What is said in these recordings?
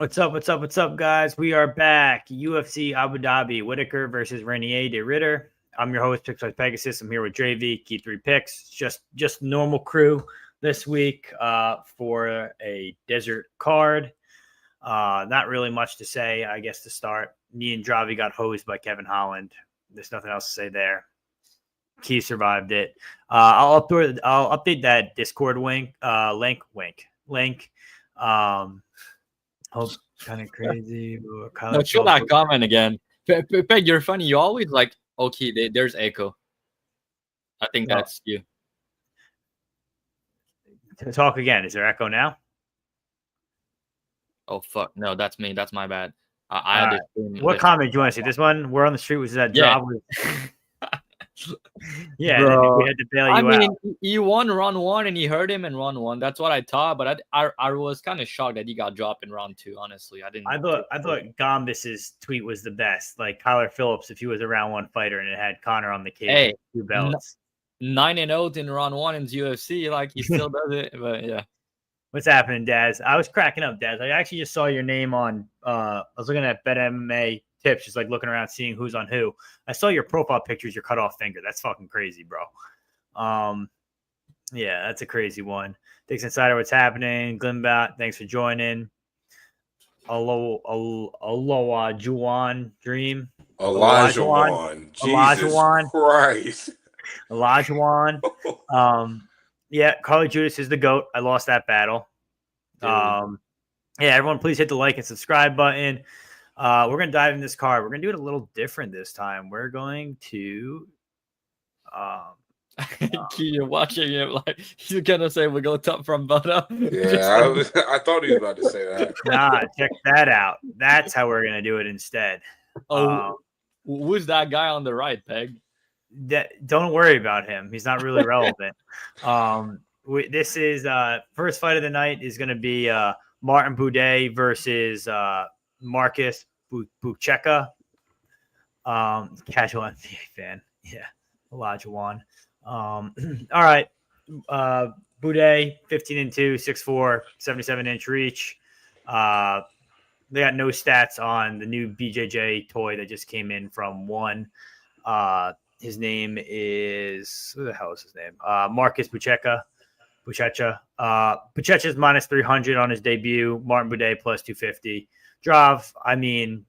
What's up? What's up? What's up, guys? We are back. UFC Abu Dhabi, Whittaker versus Renier de Ritter. I'm your host, Picks by Pegasus. I'm here with Dravey, Key 3 Picks. Just normal crew this week for a desert card. Not really much to say, I guess, to start. Me and Dravi got hosed by Kevin Holland. There's nothing else to say there. Key survived it. I'll update that Discord link. Hope kind of crazy. No, show that comment again. Peg, you're funny. You always like, okay, there's echo. I think that's you. Talk again. Is there echo now? Oh, fuck. No, that's me. That's my bad. What comment do you want to see? This one? We're on the street. Was that job? Yeah, bro, we had to bail you out. He won round 1 and he hurt him in round 1. That's what I thought, but I was kind of shocked that he got dropped in round 2. Honestly, I thought Gombis's tweet was the best. Like Kyler Phillips, if he was a round 1 fighter and it had Connor on the cage, hey, 2 belts, 9-0 in round 1 in UFC, like he still does it. But yeah, what's happening, Daz? I was cracking up, Daz. I actually just saw your name on. I was looking at Bet MMA tips, just like looking around, seeing who's on who. I saw your profile pictures, your cut off finger. That's fucking crazy, bro. Yeah, that's a crazy one. Dix Insider, what's happening? Glenbat, thanks for joining. Aloha Juwan Dream. Elijah Jesus Christ. Elijah. Yeah, Carly Judas is the GOAT. I lost that battle. Yeah, everyone please hit the like and subscribe button. We're going to dive in this card. We're going to do it a little different this time. We're going to you're watching it like he's going to say we're going top from bottom. Yeah, I thought he was about to say that. Nah, check that out. That's how we're going to do it instead. Who's that guy on the right, Peg? Don't worry about him. He's not really relevant. This is first fight of the night is going to be Martin Buday versus Marcus Buchecha, casual NBA fan. Yeah, Elijah Wan. All right. Buday, 15-2, 6'4", 77-inch reach. They got no stats on the new BJJ toy that just came in from One. His name is, who the hell is his name? Marcus Buchecha. Buchecha's minus 300 on his debut. Martin Buday plus 250. Drav, I mean,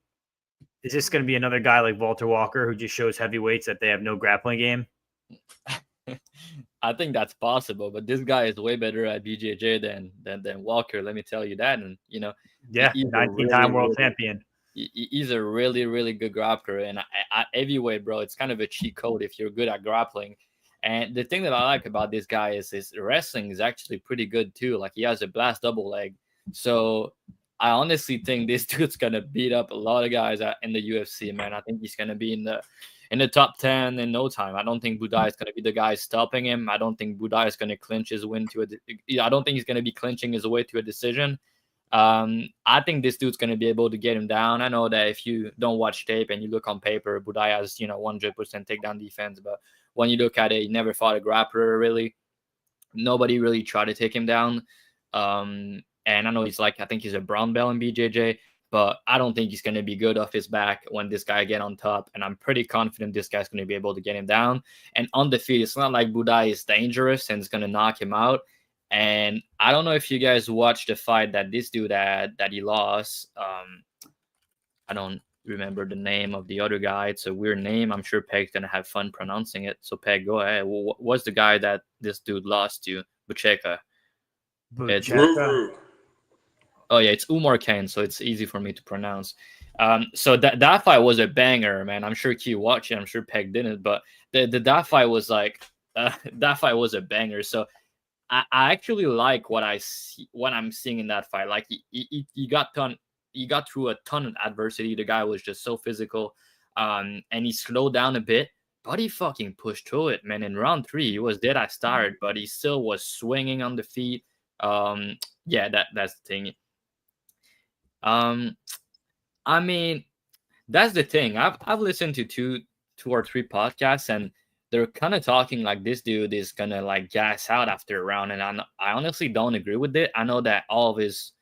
is this going to be another guy like Walter Walker who just shows heavyweights that they have no grappling game? I think that's possible, but this guy is way better at BJJ than Walker. Let me tell you that, and yeah, 19-time world champion. He's a really, really good grappler, and heavyweight, bro, it's kind of a cheat code if you're good at grappling. And the thing that I like about this guy is his wrestling is actually pretty good too. Like he has a blast double leg, so I honestly think this dude's gonna beat up a lot of guys in the UFC, man. I think he's gonna be in the top 10 in no time. I don't think Buday is gonna be the guy stopping him. I don't think Buday is gonna clinch his win I don't think he's gonna be clinching his way to a decision. I think this dude's gonna be able to get him down. I know that if you don't watch tape and you look on paper, Buday has 100% takedown defense, but when you look at it, he never fought a grappler really. Nobody really tried to take him down. And I know I think he's a brown belt in BJJ, but I don't think he's going to be good off his back when this guy get on top. And I'm pretty confident this guy's going to be able to get him down. And on the feet, it's not like Buday is dangerous and it's going to knock him out. And I don't know if you guys watched the fight that this dude had that he lost. I don't remember the name of the other guy. It's a weird name. I'm sure Peg's going to have fun pronouncing it. So Peg, go ahead. What's the guy that this dude lost to? Buchecha. Oh yeah, it's Umar Kane, so it's easy for me to pronounce. So that fight was a banger, man. I'm sure Q watched it. I'm sure Peg didn't, but that fight was that fight was a banger. So I actually like what I'm seeing in that fight. Like he got through a ton of adversity. The guy was just so physical, and he slowed down a bit, but he fucking pushed through it, man. In round 3, he was dead as tired, but he still was swinging on the feet. Yeah, that's the thing. I mean, that's the thing. I've listened to two or three podcasts, and they're kind of talking like this dude is gonna like gas out after a round, and I honestly don't agree with it. I know that all of his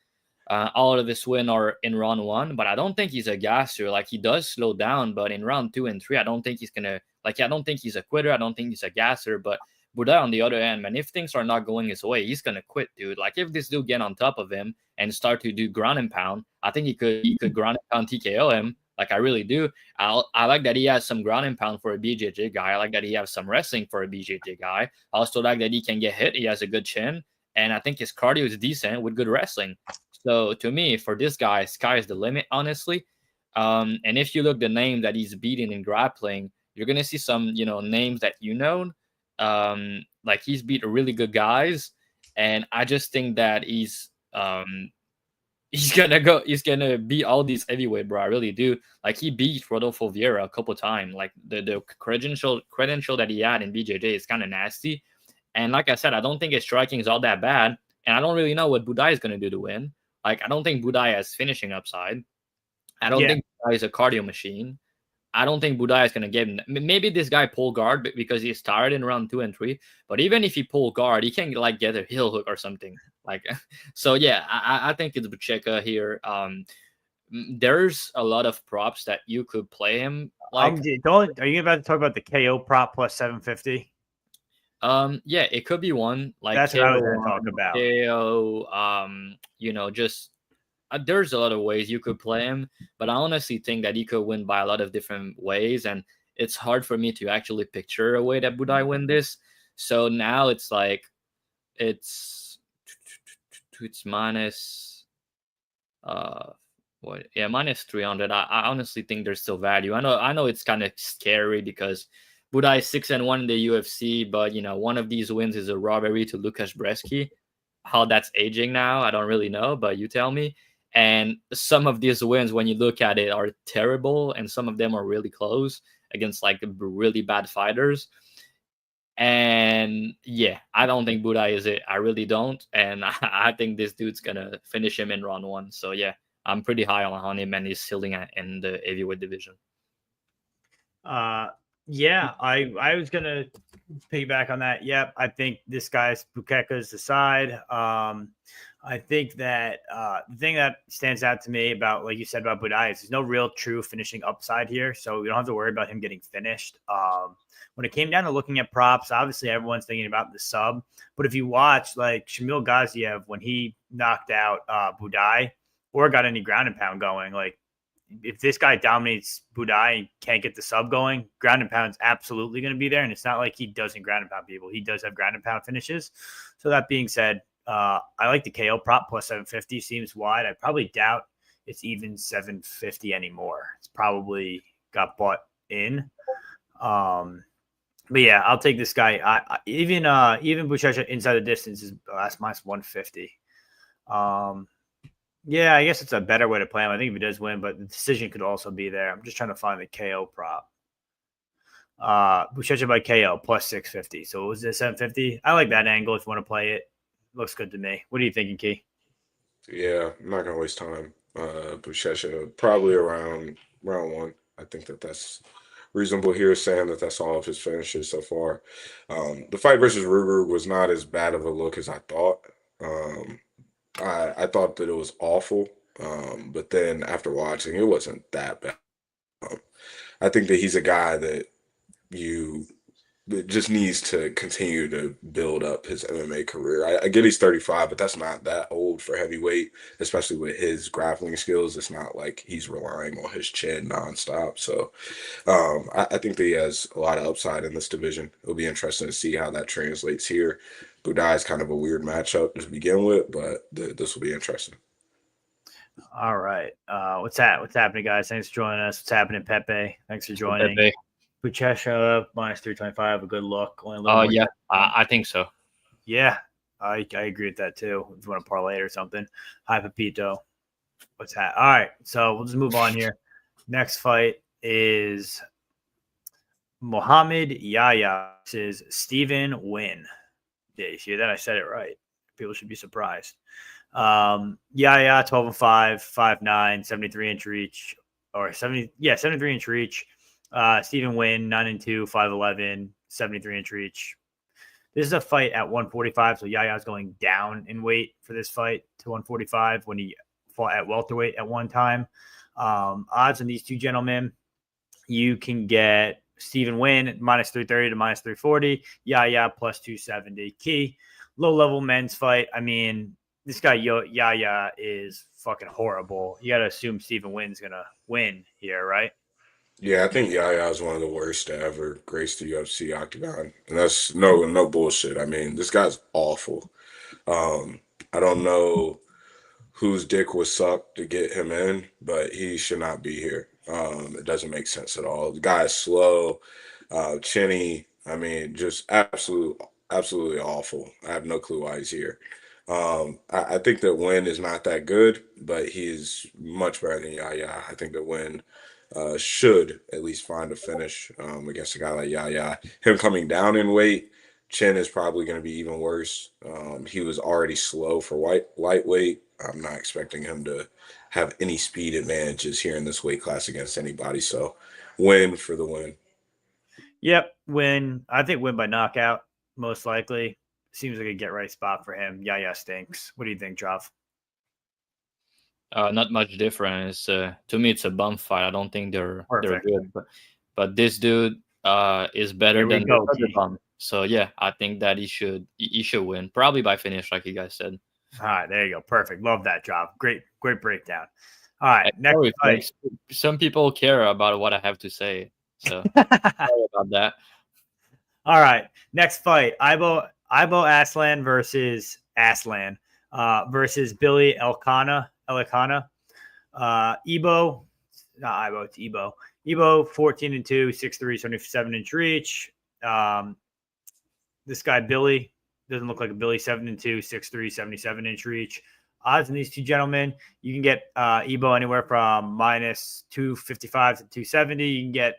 All of his wins are in round 1, but I don't think he's a gasser. Like, he does slow down, but in round 2 and 3, I don't think he's gonna I don't think he's a quitter. I don't think he's a gasser. But Buday, on the other hand, man, if things are not going his way, he's gonna quit, dude. Like, if this dude get on top of him and start to do ground and pound, I think he could ground and pound TKO him. Like, I really do. I like that he has some ground and pound for a BJJ guy. I like that he has some wrestling for a BJJ guy. I also like that he can get hit. He has a good chin. And I think his cardio is decent with good wrestling. So to me, for this guy, sky is the limit, honestly. And if you look the name that he's beating in grappling, you're gonna see some, names that like, he's beat really good guys, and I just think that he's gonna beat all these heavyweight, bro. I really do. Like, he beat Rodolfo Vieira a couple times. Like, the credential that he had in BJJ is kind of nasty. And like I said, I don't think his striking is all that bad. And I don't really know what Buday is going to do to win. Like, I don't think Buday has finishing upside. I don't think Buday is a cardio machine. I don't think Buday is going to give him. Maybe this guy pull guard because he's tired in round 2 and 3. But even if he pull guard, he can, like, get a heel hook or something. Like, so yeah, I think it's Buchecha here. There's a lot of props that you could play him. Like, are you about to talk about the KO prop plus 750? Yeah, it could be one. Like, that's what I was going to talk about. KO, just there's a lot of ways you could play him, but I honestly think that he could win by a lot of different ways, and it's hard for me to actually picture a way that Buday win this. So now it's like it's minus minus 300. I honestly think there's still value. I know it's kind of scary because Buday is 6-1 in the UFC, but one of these wins is a robbery to Lukasz Brzeski. How that's aging now, I don't really know, but you tell me. And some of these wins, when you look at it, are terrible, and some of them are really close against, like, really bad fighters. And yeah, I don't think Buday is it. I really don't. And I think this dude's gonna finish him in round 1. So yeah, I'm pretty high on him, and he's ceiling in the heavyweight division. Yeah, I was gonna piggyback on that. Yep, I think this guy's Buchecha's the side. I think that the thing that stands out to me about, like you said about Buday, is there's no real true finishing upside here, so we don't have to worry about him getting finished. When it came down to looking at props, obviously everyone's thinking about the sub, but if you watch, like, Shamil Gaziev, when he knocked out Buday or got any ground and pound going, like, if this guy dominates Buday and can't get the sub going, ground and pound is absolutely going to be there. And it's not like he doesn't ground and pound people. He does have ground and pound finishes. So that being said, I like the KO prop plus 750. Seems wide. I probably doubt it's even 750 anymore. It's probably got bought in. But yeah, I'll take this guy. Even Buchecha inside the distance is last minus 150. Yeah, I guess it's a better way to play him. I think if he does win, but the decision could also be there. I'm just trying to find the KO prop. Buchecha by KO plus 650. So it was it 750? I like that angle if you want to play it. Looks good to me. What are you thinking, Key? Yeah, I'm not gonna waste time. Buchecha probably around round 1. I think that's reasonable here, saying that that's all of his finishes so far. The fight versus Ruger was not as bad of a look as I thought. I thought that it was awful, but then after watching, it wasn't that bad. I think that he's a guy that just needs to continue to build up his MMA career. I get he's 35, but that's not that old for heavyweight, especially with his grappling skills. It's not like he's relying on his chin nonstop. So I think that he has a lot of upside in this division. It'll be interesting to see how that translates here. Buday is kind of a weird matchup to begin with, but this will be interesting. All right. What's happening, guys? Thanks for joining us. What's happening, Pepe? Thanks for joining. Pepe. Buchecha minus 325. A good look. Yeah, I think so. Yeah, I agree with that too. If you want to parlay it or something. Hi, Pepito. What's that? All right. So we'll just move on here. Next fight is Mohamed Yahya versus Stephen Nguyen. Yeah, you hear that? I said it right. People should be surprised. Yahya 12-5, 5'9", 73-inch reach, or 73-inch reach. Stephen Nguyen 9-2, 5'11", 73-inch reach. This is a fight at 145, so Yahya's going down in weight for this fight to 145 when he fought at welterweight at one time. Odds on these two gentlemen, you can get Stephen Nguyen minus 330 to minus 340, Yahya plus 270. Key, low-level men's fight. I mean, this guy Yahya is fucking horrible. You got to assume Stephen Nguyen's going to win here, right? Yeah, I think Yahya is one of the worst to ever grace the UFC octagon, and that's no bullshit. I mean, this guy's awful. I don't know whose dick was sucked to get him in, but he should not be here. It doesn't make sense at all. The guy is slow, chinny. I mean, just absolutely awful. I have no clue why he's here. I think that Nguyen is not that good, but he's much better than Yahya. I think that Nguyen should at least find a finish against a guy like Yahya. Him coming down in weight, chin is probably going to be even worse. He was already slow for lightweight. I'm not expecting him to have any speed advantages here in this weight class against anybody. So, win for the win. Yep, I think win by knockout, most likely. Seems like a get right spot for him. Yahya stinks. What do you think, Trav? Not much difference. To me, it's a bum fight. I don't think they're Perfect. good, but this dude is better than the other bum. So yeah, I think that he should win, probably by finish, like you guys said. All right, there you go. Perfect. Love that, Trav. Great breakdown. All right, next fight. Some people care about what I have to say, so sorry about that. All right, next fight: Ibo Aslan versus versus Billy Elekana. Ibo, not Ibo, it's Ibo. Ibo 14-2, 6'3", 77-inch reach. This guy Billy doesn't look like a Billy. 7-2, 6'3", 77-inch reach. Odds on these two gentlemen, you can get Ibo anywhere from minus 255 to 270. You can get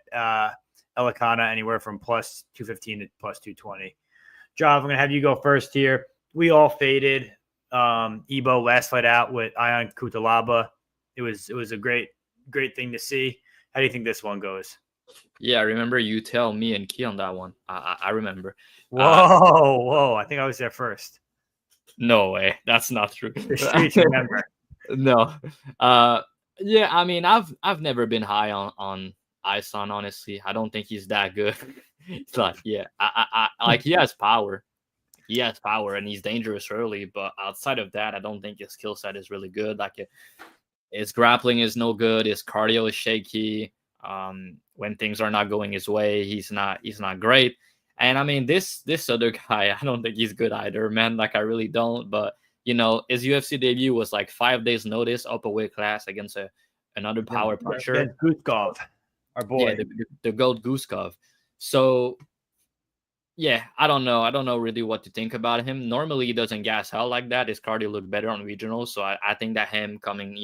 Elekana anywhere from plus 215 to plus 220. Jav, I'm going to have you go first here. We all faded Ibo last fight out with Ion Cutelaba. It was a great thing to see. How do you think this one goes? Yeah, I remember you tell me and Key on that one. I remember. Whoa! I think I was there first. No way, that's not true. The streets remember. No. Yeah, I mean, I've never been high on Aslan. Honestly, I don't think he's that good. It's like, yeah, I like he has power. He has power and he's dangerous early, but outside of that, I don't think his skill set is really good. Like his grappling is no good. His cardio is shaky. When things are not going his way, he's not great. And I mean, this other guy, I don't think he's good either, man. Like, I really don't. But you know, his UFC debut was like 5 days notice, up a weight class against another power puncher, Guskov, our boy, the GOAT Guskov. So yeah, I don't know really what to think about him. Normally, he doesn't gas out like that. His cardio looked better on regionals, so I think that him coming,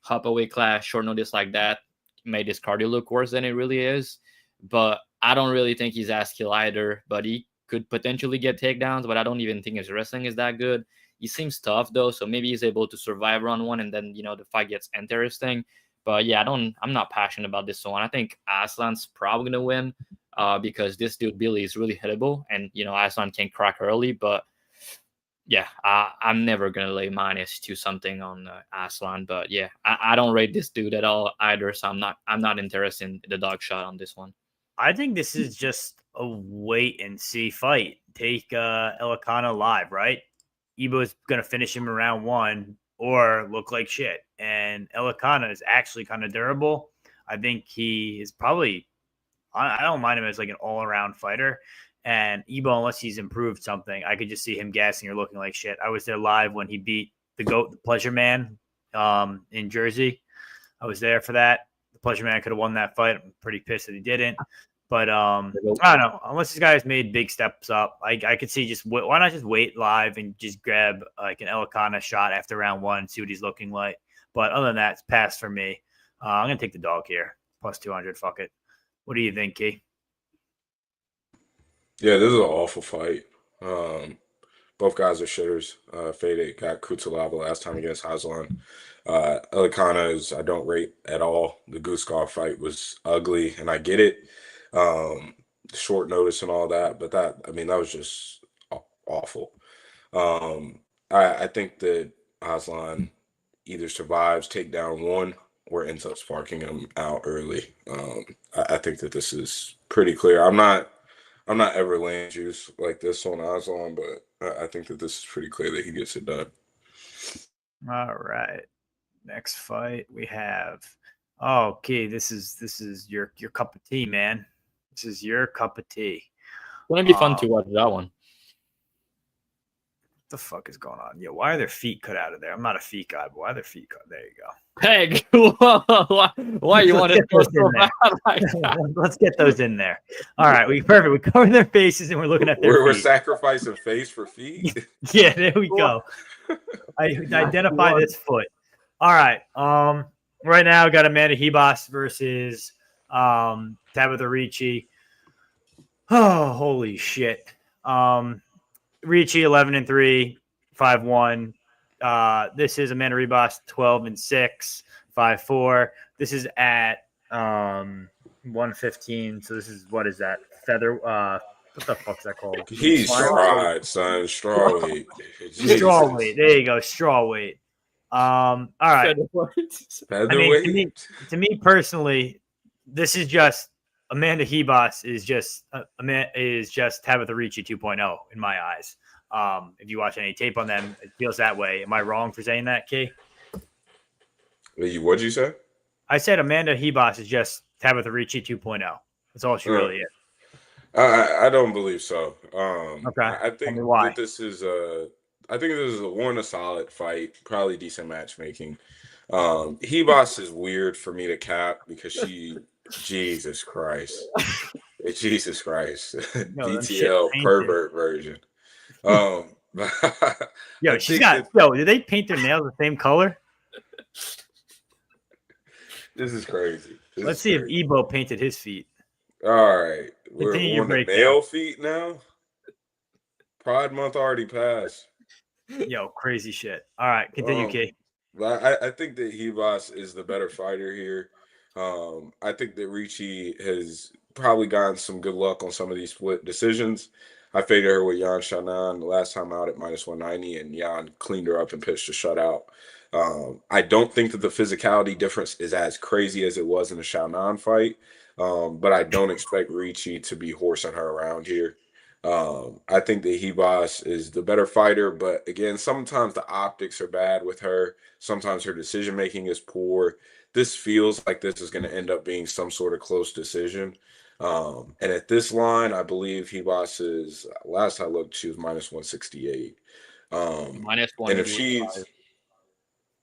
hop a weight class, short notice like that, made his cardio look worse than it really is. But I don't really think he's as skilled either. But he could potentially get takedowns, but I don't even think his wrestling is that good. He seems tough though, so maybe he's able to survive round one, and then the fight gets interesting. But yeah, I'm not passionate about this one. I think Aslan's probably gonna win. Because this dude Billy is really hittable, and Aslan can crack early. But yeah, I'm never gonna lay minus to something on Aslan. But yeah, I don't rate this dude at all either, so I'm not interested in the dog shot on this one. I think this is just a wait and see fight. Take Elekana live, right? Ibo's gonna finish him in round one or look like shit, and Elekana is actually kind of durable. I think he is probably. I don't mind him as like an all-around fighter. And Ibo, unless he's improved something, I could just see him gassing or looking like shit. I was there live when he beat the GOAT, the Pleasure Man, in Jersey. I was there for that. The Pleasure Man could have won that fight. I'm pretty pissed that he didn't. But I don't know. Unless this guy's made big steps up, I could see why not just wait live and just grab like an Elekana shot after round one, see what he's looking like. But other than that, it's pass for me. I'm going to take the dog here. Plus 200. Fuck it. What do you think, Key? Yeah, this is an awful fight. Both guys are shitters. Faded got Cutelaba last time against Aslan. Elekana is I don't rate at all. The Guskov fight was ugly, and I get it. Short notice and all that, but that was just awful. I think that Aslan either survives takedown 1 or ends up sparking him out early. I think that this is pretty clear. I'm not ever laying juice like this on Aslan, but I think that this is pretty clear that he gets it done. All right. Next fight we have. Oh, okay, this is your cup of tea, man. This is your cup of tea. It's gonna be fun to watch that one. What the fuck is going on? Yeah, why are their feet cut out of there? I'm not a feet guy, but why are their feet cut? There you go. Peg, why you want to throw so bad like that? Let's get those in there. All right, perfect. We covered their faces and we're looking at their We're feet. sacrificing face for feet. Yeah, there we go. I identify this foot. All right. Right now, we got Amanda Ribas versus Tabitha Ricci. Oh, holy shit. Ricci 11-3, 5-1. This is Amanda Ribas 12-6, 5-4. This is at 115. So this is, what is that? Feather. What the fuck's that called? He's fried, son. Straw weight. Straw weight. There you go. Straw weight. All right. I mean, to me personally, this is just Amanda Ribas is just Tabitha Ricci 2.0 in my eyes. If you watch any tape on them, it feels that way. Am I wrong for saying that, Key? What'd you say? I said Amanda Ribas is just Tabitha Ricci 2.0. That's all she really is. I don't believe so. Okay. I think that this is a solid fight, probably decent matchmaking. Ribas is weird for me to cap because she, Jesus Christ, BTL pervert version. Yo, did they paint their nails the same color? This is crazy. Let's see if Ibo painted his feet. All right. We're on the male feet now. Pride Month already passed. Yo, crazy shit. All right, continue, Key. I think that Ribas is the better fighter here. I think that Ricci has probably gotten some good luck on some of these split decisions. I faded her with Yan Xiaonan the last time out at -190, and Yan cleaned her up and pitched a shutout. I don't think that the physicality difference is as crazy as it was in the Xiaonan fight, but I don't expect Ricci to be horsing her around here. I think that Ribas is the better fighter, but again, sometimes the optics are bad with her. Sometimes her decision making is poor. This feels like this is going to end up being some sort of close decision. And at this line, I believe Ribas is, last I looked, she was -168. And if she's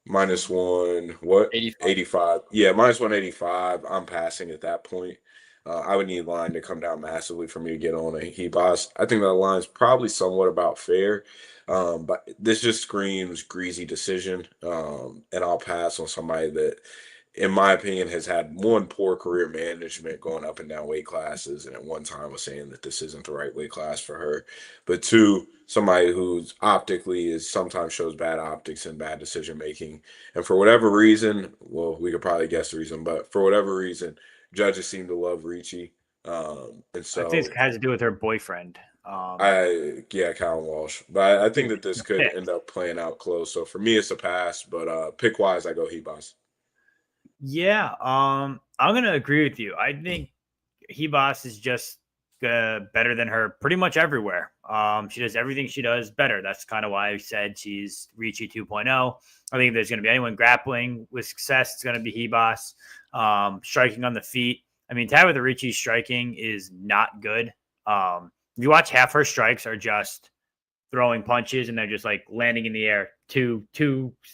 -185. Yeah, -185. I'm passing at that point. I would need line to come down massively for me to get on a Ribas. I think that line's probably somewhat about fair, but this just screams greasy decision, and I'll pass on somebody that, in my opinion, has had one poor career management going up and down weight classes, and at one time was saying that this isn't the right weight class for her, but two, somebody who's optically is sometimes shows bad optics and bad decision making, and for whatever reason, well, we could probably guess the reason, but for whatever reason, judges seem to love Ricci, and so I think it has to do with her boyfriend. Colin Walsh, but I think that this could end up playing out close. So for me, it's a pass, but pick wise, I go Ribas. Yeah, I'm gonna agree with you. I think Ribas is just better than her pretty much everywhere. She does everything she does better. That's kind of why I said she's Ricci 2.0. I think if there's going to be anyone grappling with success, it's going to be Ribas. Striking on the feet. I mean, Tabitha Ricci's striking is not good. If you watch, half her strikes are just throwing punches and they're just like landing in the air two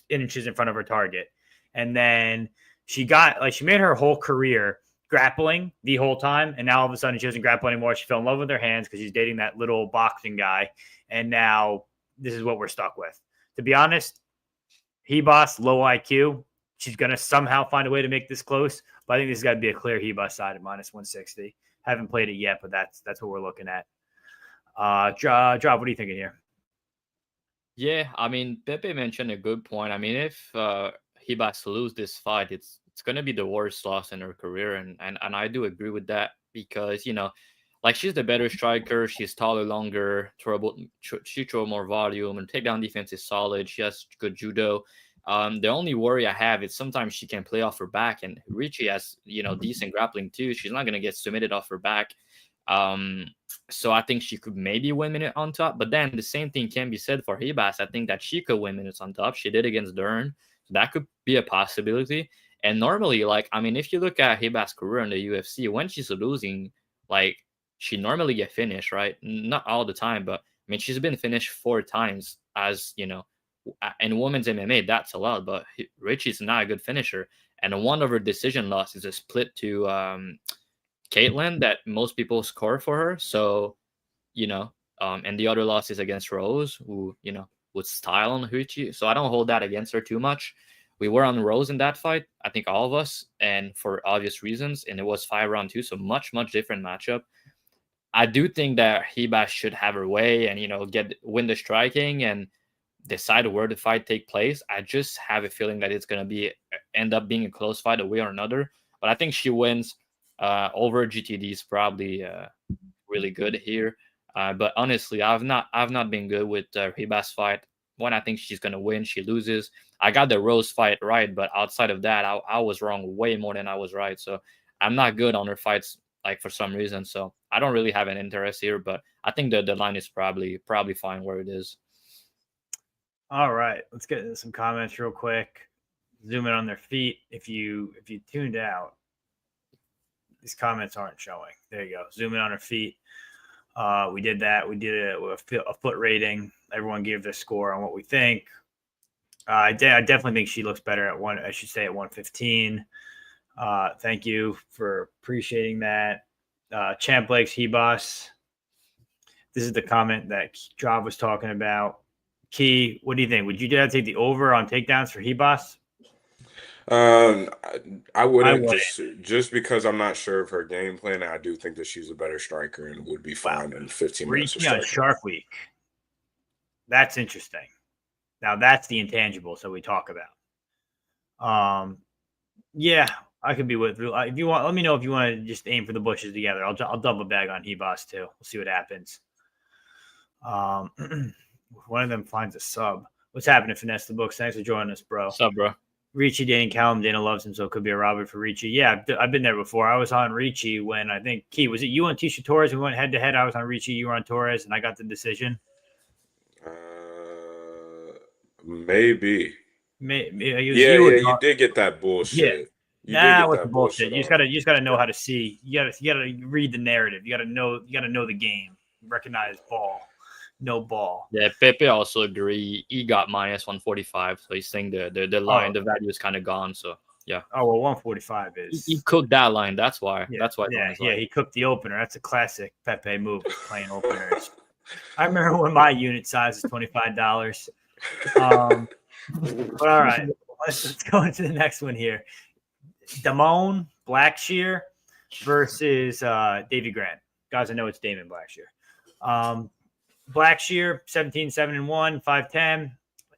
inches in front of her target. And then she made her whole career grappling the whole time, and now all of a sudden she doesn't grapple anymore. She fell in love with her hands because she's dating that little boxing guy, and now this is what we're stuck with. To be honest, Ribas, low IQ. She's gonna somehow find a way to make this close, but I think this has got to be a clear Ribas side at -160. Haven't played it yet, but that's what we're looking at. Drop, what are you thinking here? Yeah, I mean, Pepe mentioned a good point. I mean, if Ribas lose this fight, it's going to be the worst loss in her career, and I do agree with that because, like, she's the better striker, she's taller, longer, she throw more volume, and takedown defense is solid. She has good judo, The only worry I have is sometimes she can play off her back, and Ricci has, decent grappling too. She's not gonna get submitted off her back. So I think she could maybe win minute on top. But then the same thing can be said for Ribas. I think that she could win minutes on top. She did against Dern. So that could be a possibility. And normally, like, I mean, if you look at Ribas' career in the UFC, when she's losing, like, she normally get finished, right? Not all the time, but I mean, she's been finished 4 times as, in women's MMA, that's allowed. But Ricci's not a good finisher. And one of her decision losses is a split to Caitlin that most people score for her. So, and the other loss is against Rose, who, would style on Ricci. So I don't hold that against her too much. We were on Rose in that fight, I think all of us, and for obvious reasons. And it was 5-round 2, so much different matchup. I do think that Ribas should have her way and, win the striking and decide where the fight take place. I just have a feeling that it's going to end up being a close fight a way or another. But I think she wins over GTD is probably really good here. But honestly, I've not been good with Ribas fight. When I think she's going to win, she loses. I got the Rose fight right, but outside of that, I was wrong way more than I was right. So I'm not good on her fights, like, for some reason. So I don't really have an interest here, but I think the line is probably fine where it is. All right, let's get into some comments real quick. Zoom in on their feet. If you tuned out, these comments aren't showing. There you go. Zoom in on her feet. We did that. We did a foot rating. Everyone gave their score on what we think. I definitely think she looks better at 115. Thank you for appreciating that. Champ Blake's Ribas. This is the comment that Drav was talking about. Key, what do you think? Would you take the over on takedowns for Ribas? I wouldn't, just because I'm not sure of her game plan. I do think that she's a better striker and would be fine in 15 minutes. Ricci on Shark Week. That's interesting. Now that's the intangible, so we talk about. Yeah, I could be with you. If you want, let me know if you want to just aim for the bushes together. I'll double bag on Ribas too. We'll see what happens. One of them finds a sub. What's happening, Finesse the Books? Thanks for joining us, bro. What's up, bro? Ricci dating Callum. Dana loves him, so it could be a robbery for Ricci. Yeah, I've been there before. I was on Ricci when I think, Key, was it you on Tisha Torres? We went head-to-head. I was on Ricci. You were on Torres, and I got the decision. Maybe. You did get that bullshit. Yeah. Nah, with the bullshit. You just gotta know how to see. You gotta read the narrative. You gotta know the game. Recognize ball. No ball. Yeah, Pepe also agree. He got minus 145, so he's saying the line, the value is kind of gone. So yeah. Oh well, 145 is. He cooked that line. That's why. Yeah, that's why. Yeah. He cooked the opener. That's a classic Pepe move, playing openers. I remember when my unit size was $25. But all right, let's go into the next one here. Damone Blackshear versus Davy Grant. Guys, I know it's Damon Blackshear. Blackshear 17-7-1, 5'10".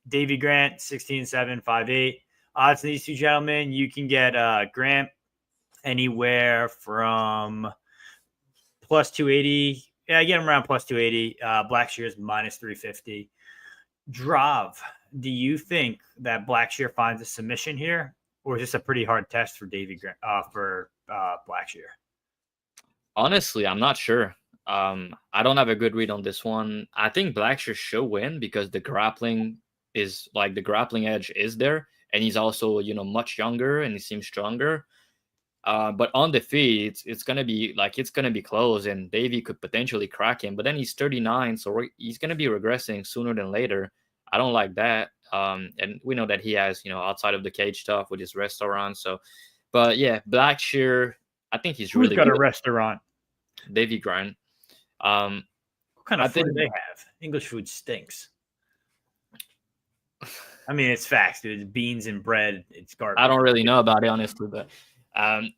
Davy Grant 16-7, 5'8". Odds to these two gentlemen, you can get Grant anywhere from plus 280. Yeah, I get him around plus 280. Blackshear is minus 350. Drav, do you think that Blackshear finds a submission here, or is this a pretty hard test for Davy Grant for Blackshear? Honestly, I'm not sure. I don't have a good read on this one. I think Blackshear should win because the grappling edge is there, and he's also much younger and he seems stronger. But on the feet, it's gonna be close, and Davy could potentially crack him. But then he's 39, so he's gonna be regressing sooner than later. I don't like that. And we know that he has outside of the cage stuff with his restaurant. So, but yeah, Blackshear, I think he's really got good. A restaurant. Davy Grant. What kind of food do they have? English food stinks. I mean, it's facts, dude. It's beans and bread. It's garbage. I don't really know about it, honestly, but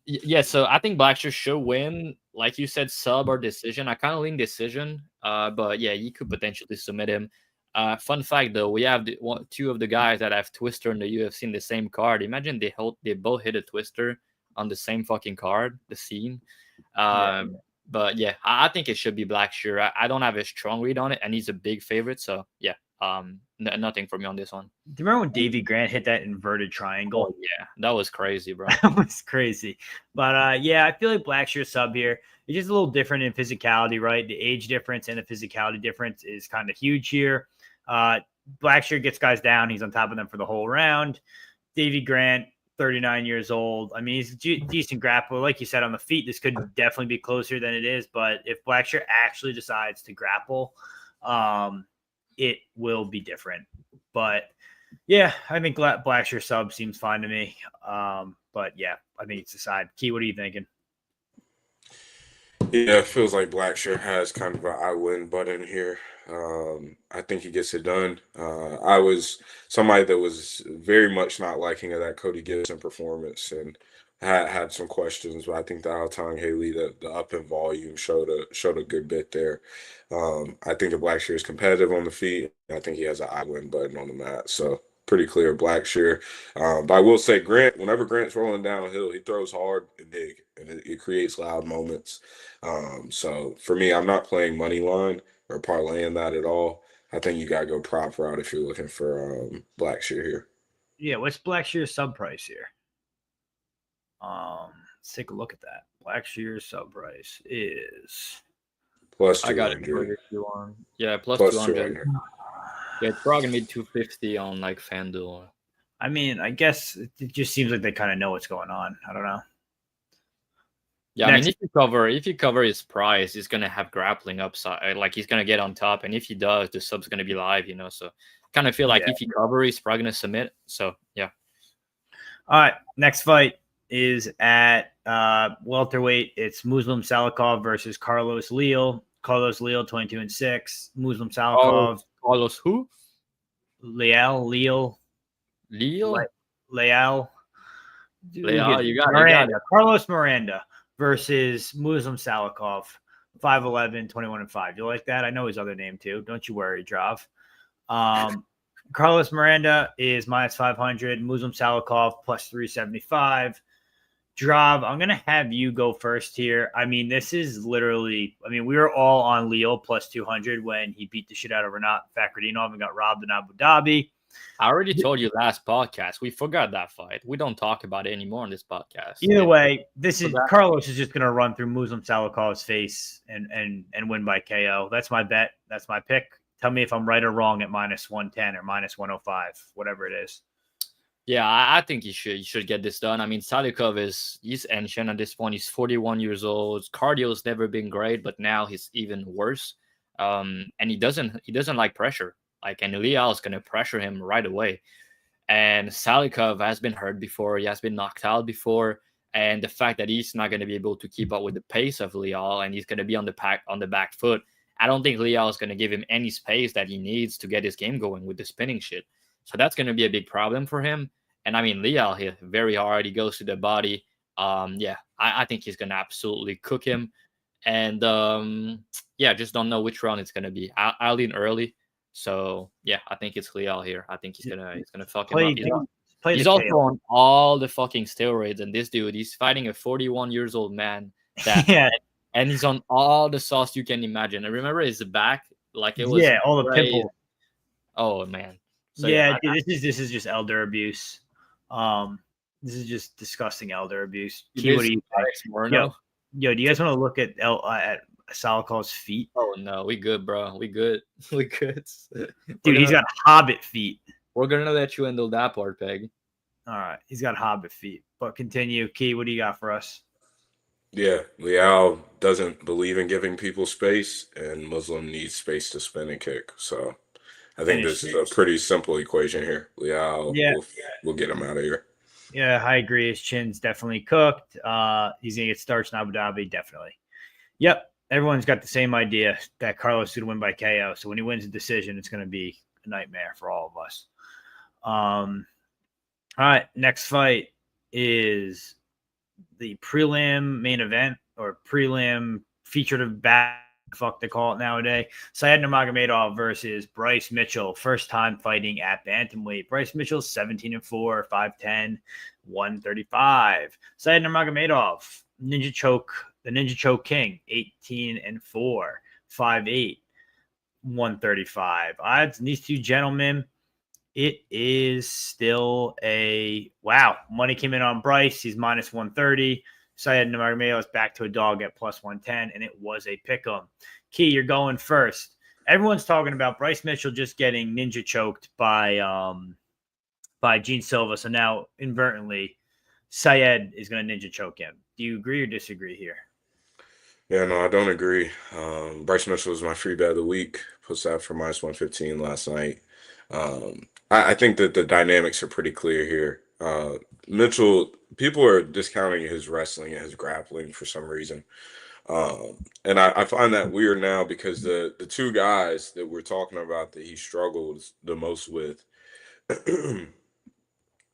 yeah. So I think Blackshear should win. Like you said, sub or decision. I kind of lean decision. But yeah, you could potentially submit him. Fun fact though, we have two of the guys that have Twister in the UFC in the same card. Imagine they both hit a Twister on the same fucking card. The scene. But yeah, I think it should be Blackshear. I don't have a strong read on it, and he's a big favorite. So yeah, Nothing for me on this one. Do you remember when Davey Grant hit that inverted triangle? Oh, yeah, that was crazy, bro. That was crazy. But yeah, I feel like Blackshear sub here. It's just a little different in physicality, right? The age difference and the physicality difference is kind of huge here. Blackshear gets guys down. He's on top of them for the whole round. Davey Grant, 39 years old. I mean, he's a decent grappler. Like you said, on the feet, this could definitely be closer than it is. But if Blackshear actually decides to grapple, it will be different. But yeah, I think Blackshear sub seems fine to me. But yeah, I think it's decided. Key, what are you thinking? Yeah, it feels like Blackshear has kind of an I win button here. I think he gets it done. I was somebody that was very much not liking of that Cody Gibson performance and had some questions, but I think the Altang Haley, the up in volume showed a good bit there. I think the Blackshear is competitive on the feet. I think he has an I win button on the mat. So pretty clear Blackshear. But I will say whenever Grant's rolling downhill, he throws hard and big, and it creates loud moments. So for me, I'm not playing money line or parlaying that at all. I think you gotta go prop route if you're looking for Blackshear here. Yeah, what's Blackshear's sub price here? Let's take a look at that. Blackshear's sub price is plus 200. I got it if you want. Yeah, plus 200. Yeah, it's probably gonna be 250 on like FanDuel. I mean, I guess it just seems like they kind of know what's going on. I don't know. Yeah, next. I mean, if you cover his price, he's gonna have grappling upside. Like he's gonna get on top, and if he does, the sub's gonna be live. So kind of feel like if you cover, he's probably gonna submit. So yeah. All right, next fight is at welterweight. It's Muslim Salikhov versus Carlos Leal. Carlos Leal, 22-6. Muslim Salikhov. Carlos who? Leal. Leal. Leal. Leal. You got Miranda. Carlos Miranda versus Muslim Salikhov. 5'11", 21-5. You like that? I know his other name too. Don't you worry, Drav. Carlos Miranda is minus 500. Muslim Salikhov plus 375. Drav, I'm going to have you go first here. I mean, this is literally, we were all on Leal plus 200 when he beat the shit out of Renat Fakhretdinov and got robbed in Abu Dhabi. I already told you last podcast. We forgot that fight. We don't talk about it anymore on this podcast. Either way, Carlos is just going to run through Muslim Salikhov's face and win by KO. That's my bet. That's my pick. Tell me if I'm right or wrong at minus 110 or minus 105, whatever it is. Yeah, I think he should get this done. I mean, Salikhov he's ancient at this point. He's 41 years old. Cardio's never been great, but now he's even worse. And he doesn't like pressure. And Leal is gonna pressure him right away. And Salikhov has been hurt before. He has been knocked out before. And the fact that he's not gonna be able to keep up with the pace of Leal and he's gonna be on the back foot, I don't think Leal is gonna give him any space that he needs to get his game going with the spinning shit. So that's gonna be a big problem for him. And I mean, Leal hit very hard. He goes to the body. I think he's going to absolutely cook him. And just don't know which round it's going to be. I'll lean early. So yeah, I think it's Leal here. I think he's gonna fuck him up. He's also on all the fucking steroids, and this dude, he's fighting a 41 years old man. And he's on all the sauce you can imagine. I remember his back, like it was all the pimples. Oh man. So, this is just elder abuse. This is just disgusting elder abuse. Key, what do you think? Yo, do you guys want to look at Salikhov's feet? Oh no, we good, bro. We good. We good. Dude, he's got hobbit feet. We're gonna let you handle that part, Peg. All right, he's got hobbit feet. But continue, Key. What do you got for us? Yeah, Leal doesn't believe in giving people space, and Muslim needs space to spin and kick. So I think this is a pretty simple equation here. Leal will get him out of here. Yeah, I agree. His chin's definitely cooked. He's going to get starched in Abu Dhabi, definitely. Yep, everyone's got the same idea that Carlos should win by KO. So when he wins a decision, it's going to be a nightmare for all of us. All right, next fight is the prelim main event or prelim featured of back. Fuck they call it nowadays. Syed Nurmagomedov versus Bryce Mitchell. First time fighting at bantamweight. Bryce Mitchell 17-4, 5'10", 135. Syed Nurmagomedov, the Ninja Choke King, 18-4, 5'8. 135. Odds, and these two gentlemen, it is still a wow. Money came in on Bryce. He's minus 130. Sayed Nurmagomedov is back to a dog at plus 110, and it was a pick 'em. Key, you're going first. Everyone's talking about Bryce Mitchell just getting ninja choked by Gene Silva. So now, inadvertently, Sayed is going to ninja choke him. Do you agree or disagree here? Yeah, no, I don't agree. Bryce Mitchell was my free bet of the week. Puts that for minus 115 last night. I think that the dynamics are pretty clear here. Mitchell, people are discounting his wrestling and his grappling for some reason. And I find that weird now because the two guys that we're talking about that he struggles the most with,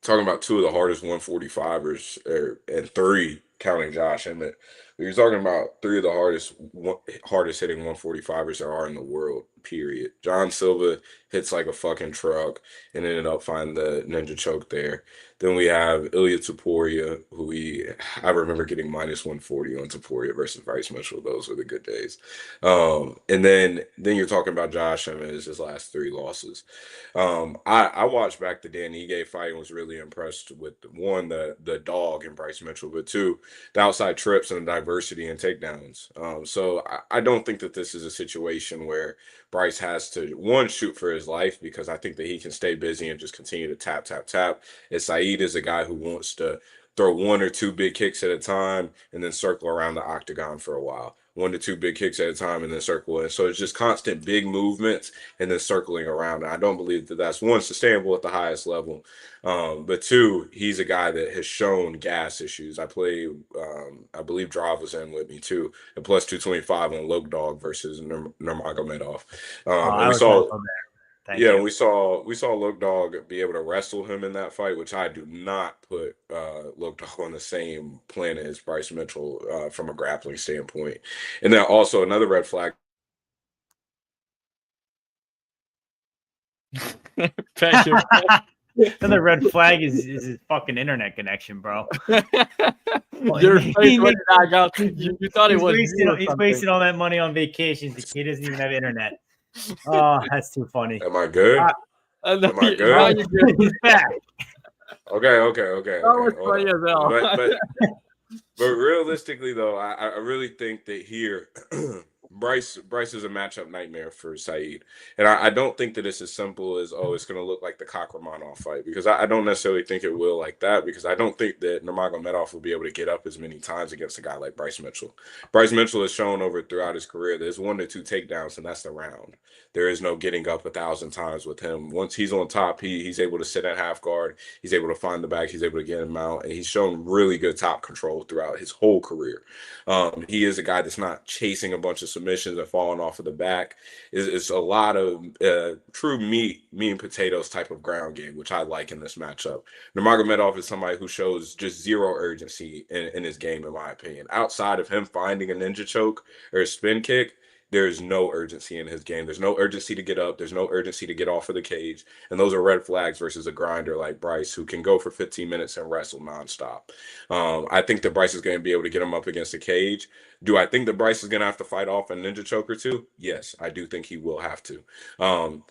talking about two of the hardest 145ers and three counting Josh Emmett. You're talking about three of the hardest hitting 145ers there are in the world, period. John Silva hits like a fucking truck and ended up finding the ninja choke there. Then we have Ilya Topuria, who I remember getting minus 140 on Topuria versus Bryce Mitchell. Those were the good days. And then you're talking about Josh Emmett as his last three losses. I watched back the Dan Ige fight and was really impressed with one, the dog in Bryce Mitchell, but two, the outside trips and the diversity and takedowns. So I don't think that this is a situation where Bryce has to, one, shoot for his life, because I think that he can stay busy and just continue to tap. And Saeed is a guy who wants to throw one or two big kicks at a time and then circle around the octagon for a while. 1 to 2 big kicks at a time and then circle in. So it's just constant big movements and then circling around. And I don't believe that that's, one, sustainable at the highest level. But two, he's a guy that has shown gas issues. I believe Drav was in with me too, at plus 225 on Loke Dog versus Nurmagomedov. And we saw. We saw Loke Dog be able to wrestle him in that fight, which I do not put Loke Dog on the same planet as Bryce Mitchell from a grappling standpoint. And then also another red flag. Thank you. Another red flag is his fucking internet connection, bro. Your face went back up. You thought it was. He's wasting all that money on vacations. He doesn't even have internet. Oh, that's too funny. Am I good? Am I good? He's back. Okay. That was funny as hell. But realistically, though, I really think that here, Bryce is a matchup nightmare for Saeed. And I don't think that it's as simple as, it's going to look like the Kakramanov fight, because I don't necessarily think it will like that, because I don't think that Nurmagomedov will be able to get up as many times against a guy like Bryce Mitchell. Bryce Mitchell has shown throughout his career there's 1 to 2 takedowns, and that's the round. There is no getting up 1,000 times with him. Once he's on top, he's able to sit at half guard. He's able to find the back. He's able to get him out, and he's shown really good top control throughout his whole career. He is a guy that's not chasing a bunch of submissions and falling off of the back. It's a lot of true meat and potatoes type of ground game, which I like in this matchup. Nurmagomedov is somebody who shows just zero urgency in his game, in my opinion. Outside of him finding a ninja choke or a spin kick, there's no urgency in his game. There's no urgency to get up. There's no urgency to get off of the cage. And those are red flags versus a grinder like Bryce, who can go for 15 minutes and wrestle nonstop. I think that Bryce is going to be able to get him up against the cage. Do I think that Bryce is going to have to fight off a ninja choke or two? Yes, I do think he will have to.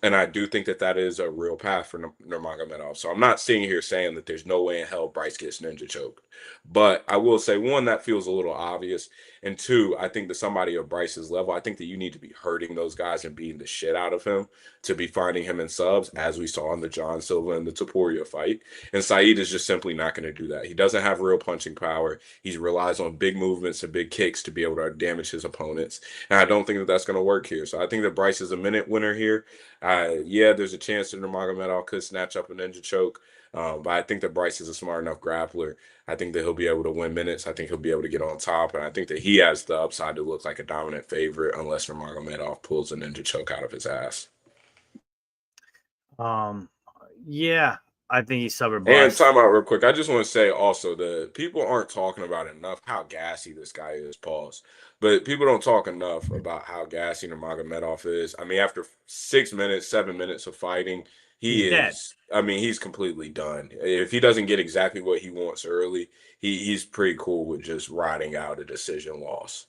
And I do think that is a real path for Nurmagomedov. So I'm not sitting here saying that there's no way in hell Bryce gets ninja choked. But I will say, one, that feels a little obvious. And two, I think that somebody of Bryce's level, I think that you need to be hurting those guys and beating the shit out of him to be finding him in subs, as we saw in the John Silva and the Topuria fight. And Saeed is just simply not going to do that. He doesn't have real punching power. He relies on big movements and big kicks to be able to damage his opponents. And I don't think that that's going to work here. So I think that Bryce is a minute winner here. There's a chance that Nurmagomedov could snatch up a ninja choke. But I think that Bryce is a smart enough grappler. I think that he'll be able to win minutes. I think he'll be able to get on top. And I think that he has the upside to look like a dominant favorite unless Nurmagomedov pulls a ninja choke out of his ass. I think he's suburb. And time out real quick. I just want to say also that people aren't talking about enough how gassy this guy is, pause. But people don't talk enough about how gassy Nurmagomedov is. I mean, after 6 minutes, 7 minutes of fighting, he's completely done. If he doesn't get exactly what he wants early, he's pretty cool with just riding out a decision loss.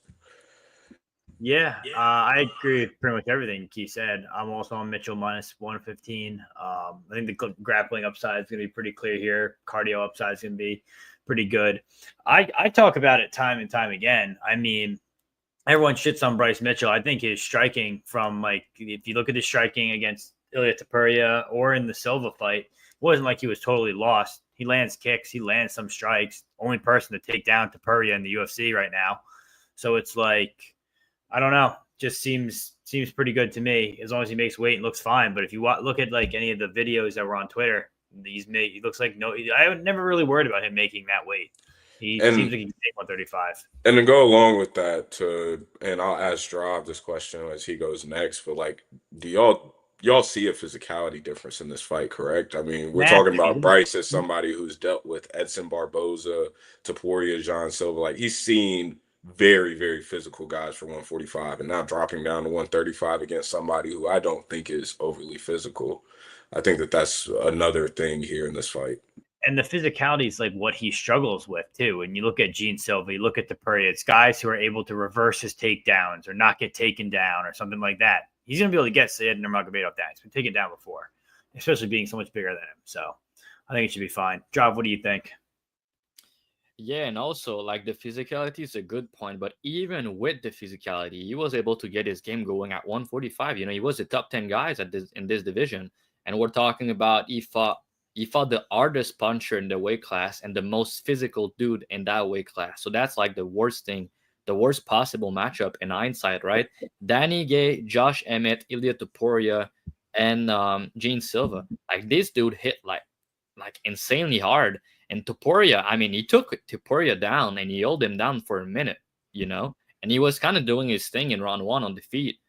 Yeah, I agree with pretty much everything Keith said. I'm also on Mitchell minus 115. I think the grappling upside is going to be pretty clear here. Cardio upside is going to be pretty good. I talk about it time and time again. I mean, everyone shits on Bryce Mitchell. I think his striking from if you look at his striking against Ilya Tapuria or in the Silva fight, it wasn't like he was totally lost. He lands kicks, he lands some strikes. Only person to take down Tapuria in the UFC right now. So it's like I don't know. Just seems pretty good to me as long as he makes weight and looks fine. But if you look at like any of the videos that were on Twitter, he looks like no. I never really worried about him making that weight. He seems like he can take 135. And to go along with that, and I'll ask Rob this question as he goes next. But like, do y'all see a physicality difference in this fight? Correct. I mean, we're talking about Bryce as somebody who's dealt with Edson Barboza, Taporia, John Silva. Like he's seen very, very physical guys for 145, and now dropping down to 135 against somebody who I don't think is overly physical. I think that's another thing here in this fight. And the physicality is like what he struggles with too. When you look at Gene Silva, you look at Tapuria, it's guys who are able to reverse his takedowns or not get taken down or something like that. He's going to be able to get Sayed Nurmagomedov down. He's been taken down before, especially being so much bigger than him. So I think it should be fine. Job, what do you think? Yeah, and also like the physicality is a good point, but even with the physicality, he was able to get his game going at 145. He was the top 10 guys in this division, and we're talking about he fought the hardest puncher in the weight class and the most physical dude in that weight class. So that's like the worst possible matchup in hindsight, right? Danny Gay, Josh Emmett, Ilya Topuria, and Gene Silva. Like this dude hit like insanely hard. And Topuria, I mean, he took Topuria down and he held him down for a minute, and he was kind of doing his thing in round one on the feet.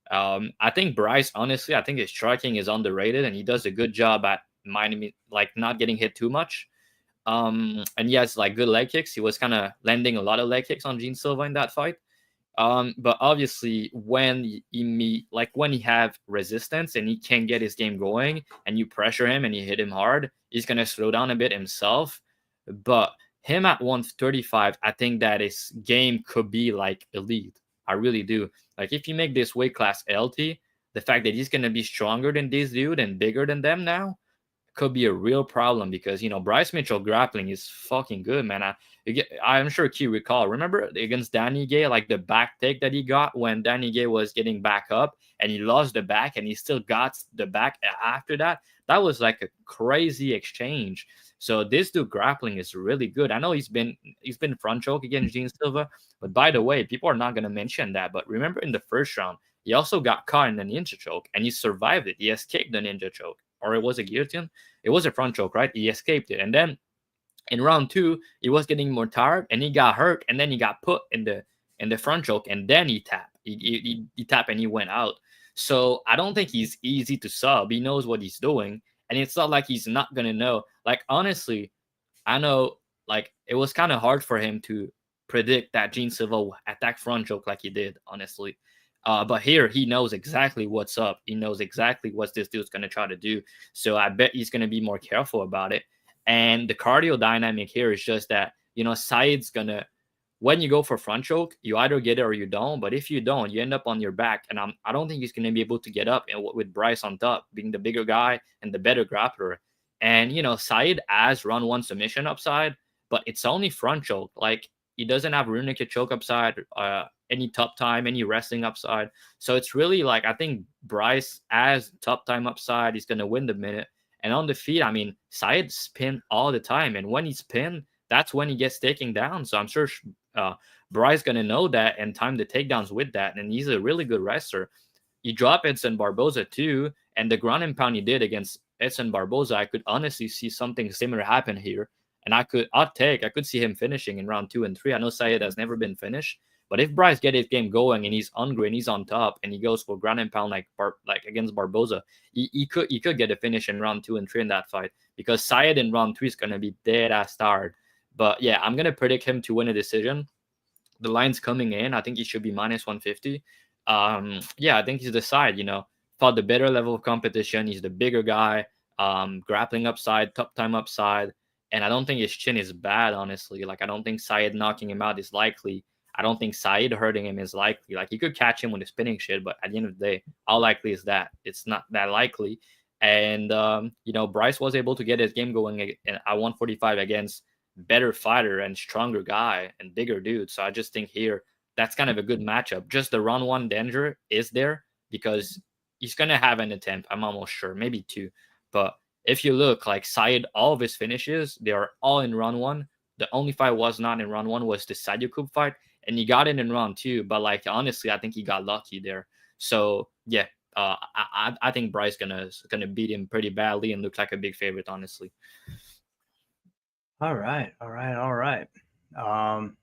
I think Bryce, honestly, I think his striking is underrated and he does a good job at not getting hit too much. And he has like good leg kicks. He was kind of landing a lot of leg kicks on Gene Silva in that fight. But obviously when he have resistance and he can't get his game going and you pressure him and you hit him hard, he's going to slow down a bit himself. But him at 135, I think that his game could be like elite. I really do. Like if you make this weight class healthy, the fact that he's going to be stronger than this dude and bigger than them now could be a real problem because, Bryce Mitchell grappling is fucking good, man. I'm sure Q recall. Remember against Danny Gay, like the back take that he got when Danny Gay was getting back up and he lost the back and he still got the back after that? That was like a crazy exchange. So this dude grappling is really good. I know he's been front choke against Gene Silva, but by the way, people are not going to mention that. But remember in the first round, he also got caught in the ninja choke and he survived it. He escaped the ninja choke. Or it was a guillotine. It was a front choke, right? He escaped it. And then in round two, he was getting more tired and he got hurt. And then he got put in the front choke. And then he tapped. He tapped and he went out. So I don't think he's easy to sub. He knows what he's doing. And it's not like he's not going to know. Like, honestly, I know, like, it was kind of hard for him to predict that Gene Silva would attack front choke like he did, honestly. But here he knows exactly what's up. He knows exactly what this dude's going to try to do. So I bet he's going to be more careful about it. And the cardio dynamic here is just that, Said's going to, when you go for front choke, you either get it or you don't. But if you don't, you end up on your back. And I don't think he's going to be able to get up with Bryce on top, being the bigger guy and the better grappler. And, Said has round one submission upside, but it's only front choke. Like, he doesn't have rear naked choke upside, any top time, any wrestling upside. So it's really like, I think Bryce has top time upside. He's going to win the minute. And on the feet, I mean, Said spin all the time. And when he's pinned, that's when he gets taken down. So I'm sure Bryce going to know that and time the takedowns with that. And he's a really good wrestler. He dropped Edson Barboza too. And the ground and pound he did against Edson Barboza, I could honestly see something similar happen here. And I could see him finishing in round 2 and 3. I know Said has never been finished, but if Bryce get his game going and he's hungry and he's on top and he goes for ground and pound like against Barboza, he could get a finish in round 2 and 3 in that fight because Said in round 3 is going to be dead ass tired. But yeah, I'm going to predict him to win a decision. The line's coming in. I think he should be minus 150. Yeah, I think he's the side, fought the better level of competition. He's the bigger guy, grappling upside, top time upside. And I don't think his chin is bad, honestly. Like, I don't think Said knocking him out is likely. I don't think Said hurting him is likely. Like, you could catch him with a spinning shit, but at the end of the day, how likely is that? It's not that likely. And Bryce was able to get his game going at 145 against better fighter and stronger guy and bigger dude. So I just think here that's kind of a good matchup. Just the round one danger is there because he's gonna have an attempt. I'm almost sure, maybe two. But if you look, like Said, all of his finishes, they are all in round one. The only fight was not in round one was the Salikhov fight, and he got it in round two. But like, honestly, I think he got lucky there. So yeah, I think Bryce gonna beat him pretty badly and looks like a big favorite, honestly. All right.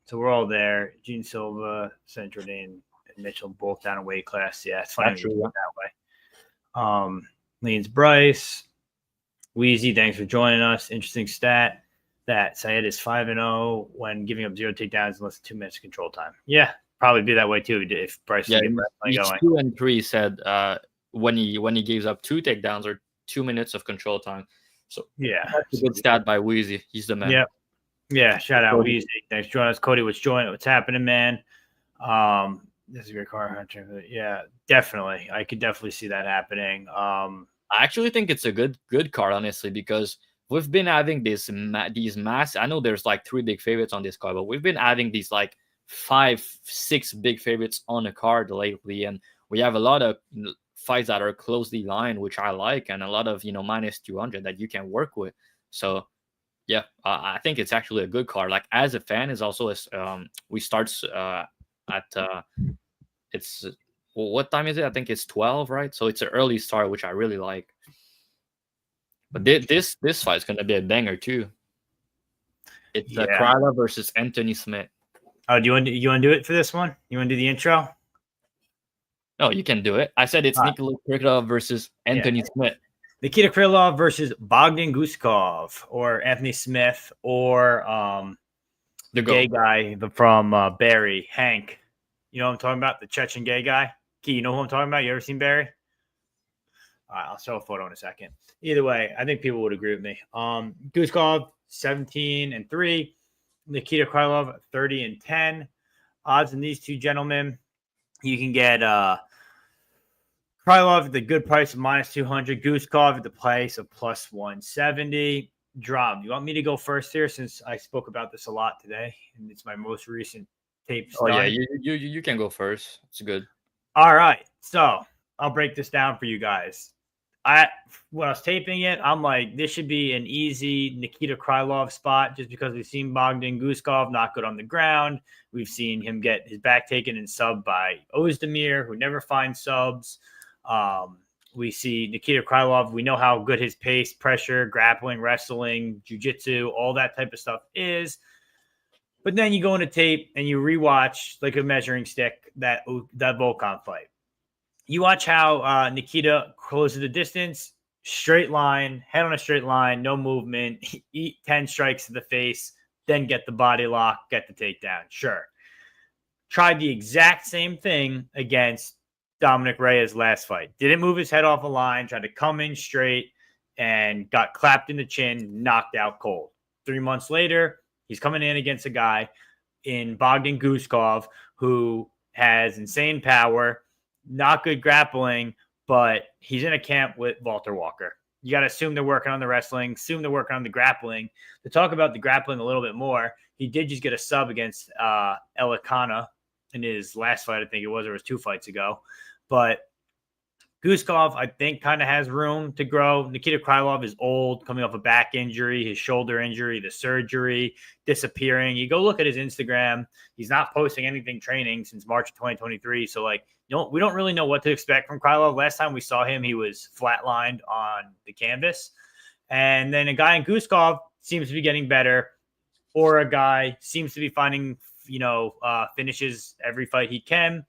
So we're all there. Gene Silva, Central and Mitchell both down a weight class. Yeah, it's funny that way. Leans Bryce. Wheezy, thanks for joining us. Interesting stat that Said is 5-0 when giving up 0 takedowns in less than 2 minutes of control time. Yeah, probably be that way too if Bryce going. 2 and 3 said when he gives up 2 takedowns or 2 minutes of control time. So yeah, that's a good stat by Wheezy. He's the man. Yep. Yeah, shout out Wheezy. Thanks for joining us. Cody, what's happening, man? This is a great car. Yeah, definitely. I could definitely see that happening. I actually think it's a good card, honestly, because we've been having these mass. I know there's like 3 big favorites on this card, but we've been having these like 5-6 big favorites on the card lately, and we have a lot of fights that are closely lined, which I like, and a lot of minus 200 that you can work with. So yeah, I think it's actually a good card. Like, as a fan, is also we start at it's what time is it? I think it's 12, right? So it's an early start, which I really like. But this fight is gonna be a banger too. It's Krylov versus Anthony Smith. Oh, do you want to do it for this one? You want to do the intro? No, you can do it. I said it's Nikita Krylov versus Anthony Smith. Nikita Krylov versus Bogdan Guskov, or Anthony Smith, or the gay guy from Barry, Hank. You know what I'm talking about? The Chechen gay guy. Key, you know who I'm talking about? You ever seen Barry? All right, I'll show a photo in a second. Either way, I think people would agree with me. Guskov 17-3, Nikita Krylov 30-10. Odds in these two gentlemen, you can get Krylov at the good price of -200, Guskov at the price of +170. Drop. You want me to go first here, since I spoke about this a lot today, and it's my most recent tape. Oh yeah, you can go first. It's good. All right, so I'll break this down for you guys. When I was taping it, I'm like, this should be an easy Nikita Krylov spot, just because we've seen Bogdan Guskov not good on the ground. We've seen him get his back taken and subbed by Ozdemir, who never finds subs. We see Nikita Krylov. We know how good his pace, pressure, grappling, wrestling, jiu-jitsu, all that type of stuff is. But then you go into tape and you rewatch, like a measuring stick, that Volkan fight. You watch how Nikita closes the distance, straight line, head on a straight line, no movement, eat 10 strikes to the face, then get the body lock, get the takedown. Sure. Tried the exact same thing against Dominic Reyes' last fight. Didn't move his head off a line, tried to come in straight, and got clapped in the chin, knocked out cold. 3 months later, he's coming in against a guy in Bogdan Guskov who has insane power, not good grappling, but he's in a camp with Walter Walker. You got to assume they're working on the wrestling, assume they're working on the grappling. To talk about the grappling a little bit more, he did just get a sub against Elekana in his last fight, I think it was, or it was 2 fights ago. But Guskov, I think, kind of has room to grow. Nikita Krylov is old, coming off a back injury, his shoulder injury, the surgery, disappearing. You go look at his Instagram. He's not posting anything training since March of 2023. So, like, we don't really know what to expect from Krylov. Last time we saw him, he was flatlined on the canvas. And then a guy in Guskov seems to be getting better, or a guy seems to be finding, finishes every fight he can.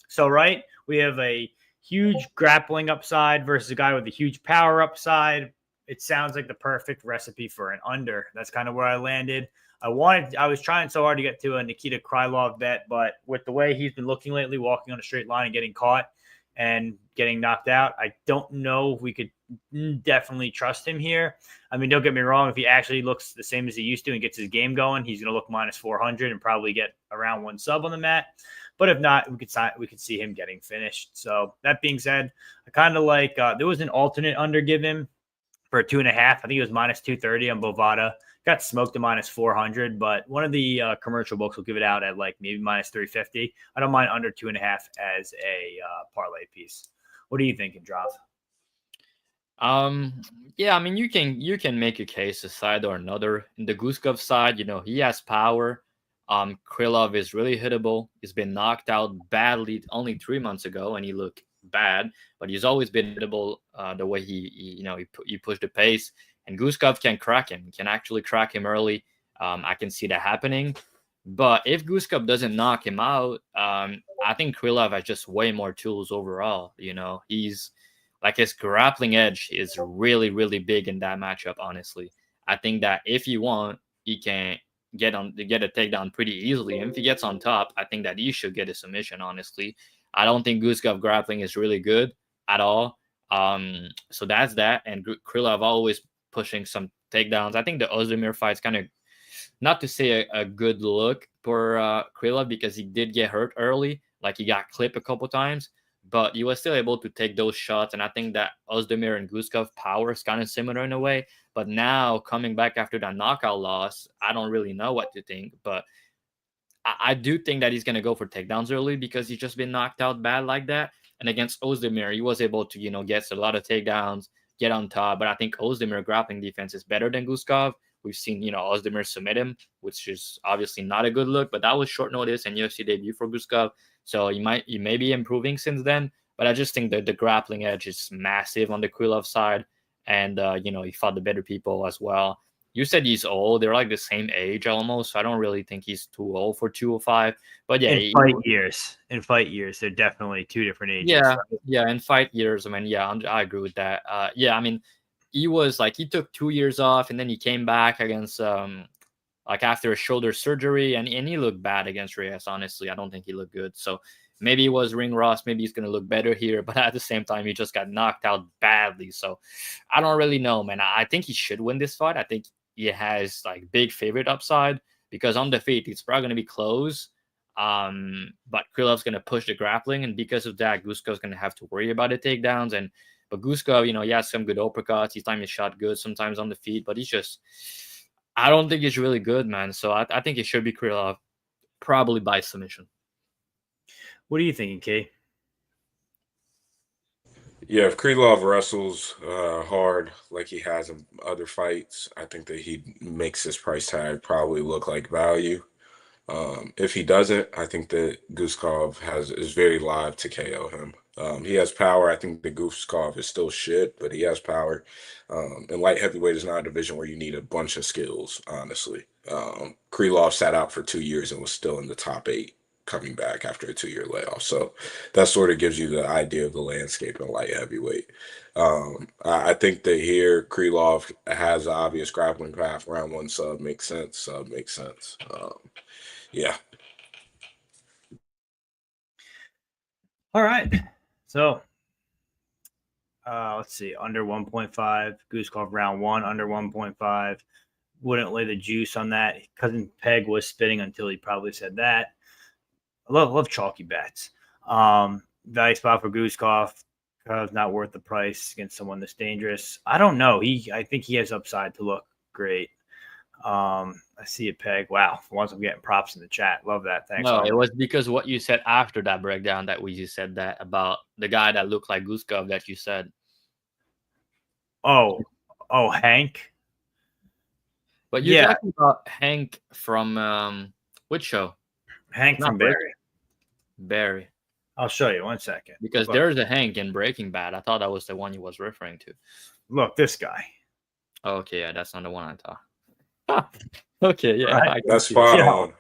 So, right, we have a huge grappling upside versus a guy with a huge power upside. It sounds like the perfect recipe for an under. That's kind of where I landed. I was trying so hard to get to a Nikita Krylov bet, but with the way he's been looking lately, walking on a straight line and getting caught, and getting knocked out. I don't know if we could definitely trust him here. I mean, don't get me wrong. If he actually looks the same as he used to and gets his game going, he's going to look minus 400 and probably get around 1 sub on the mat. But if not, we could see him getting finished. So that being said, I kind of like there was an alternate under give him for 2.5. I think it was minus 230 on Bovada. Got smoked to minus 400, but one of the commercial books will give it out at like maybe minus 350. I don't mind under 2.5 as a parlay piece. What are you thinking, Drav? Yeah, I mean, you can make a case a side or another. In the Guskov side, he has power. Krylov is really hittable. He's been knocked out badly only 3 months ago, and he looked bad, but he's always been hittable the way he pushed the pace. And Guskov can crack him. He can actually crack him early. I can see that happening. But if Guskov doesn't knock him out, I think Krylov has just way more tools overall. He's like, his grappling edge is really, really big in that matchup, honestly. I think that if you want, he can get a takedown pretty easily. And if he gets on top, I think that he should get a submission, honestly. I don't think Guskov grappling is really good at all. So that's that. And Krylov always pushing some takedowns. I think the Ozdemir fight's kind of, not to say a good look for Krylov, because he did get hurt early. Like, he got clipped a couple times, but he was still able to take those shots. And I think that Ozdemir and Guskov power is kind of similar in a way. But now, coming back after that knockout loss, I don't really know what to think. But I do think that he's going to go for takedowns early, because he's just been knocked out bad like that. And against Ozdemir, he was able to, get a lot of takedowns, get on top. But I think Ozdemir grappling defense is better than Guskov. We've seen, Ozdemir submit him, which is obviously not a good look, but that was short notice and UFC debut for Guskov. So he may be improving since then. But I just think that the grappling edge is massive on the Krylov side. And, he fought the better people as well. You said he's old. They're like the same age almost. So I don't really think he's too old for 205. But yeah, in fight years, they're definitely two different ages. Yeah, right? yeah. In fight years, I mean, yeah, I agree with that. Yeah, I mean, he took 2 years off, and then he came back against after a shoulder surgery, and he looked bad against Reyes. Honestly, I don't think he looked good. So maybe he was ring rust. Maybe he's gonna look better here, but at the same time, he just got knocked out badly. So I don't really know, man. I think he should win this fight. I think he has like big favorite upside, because on the feet it's probably gonna be close. But Krylov's gonna push the grappling, and because of that, Guskov's gonna have to worry about the takedowns. But Guskov, he has some good uppercuts. He's timing his shot good sometimes on the feet, but I don't think he's really good, man. So I think it should be Krylov, probably by submission. What are you thinking, Kay? Yeah, if Krylov wrestles hard like he has in other fights, I think that he makes his price tag probably look like value. If he doesn't, I think that Guskov is very live to KO him. He has power. I think the Guskov is still shit, but he has power. And light heavyweight is not a division where you need a bunch of skills, honestly. Krylov sat out for 2 years and was still in the top 8 coming back after a 2-year layoff. So that sort of gives you the idea of the landscape in light heavyweight. I think that here Krylov has an obvious grappling path. Round 1 sub makes sense. Sub makes sense. Yeah. All right. So let's see. Under 1.5. Guskov round 1, under 1.5. Wouldn't lay the juice on that. Cousin Peg was spitting until he probably said that. I love chalky bets. Value spot for Guskov. Not worth the price against someone this dangerous. I don't know. I think he has upside to look great. I see it, Peg. Wow. For once, I'm getting props in the chat. Love that. Thanks. No, it was because what you said after that breakdown that we just said that about the guy that looked like Guskov that you said. Oh, Hank. But you're talking about Hank from which show? Hank from Barry. I'll show you 1 second. Because there's a Hank in Breaking Bad. I thought that was the one you was referring to. Look, this guy. Oh, okay, yeah, that's not the one I thought. Okay, yeah. Right. That's spot on.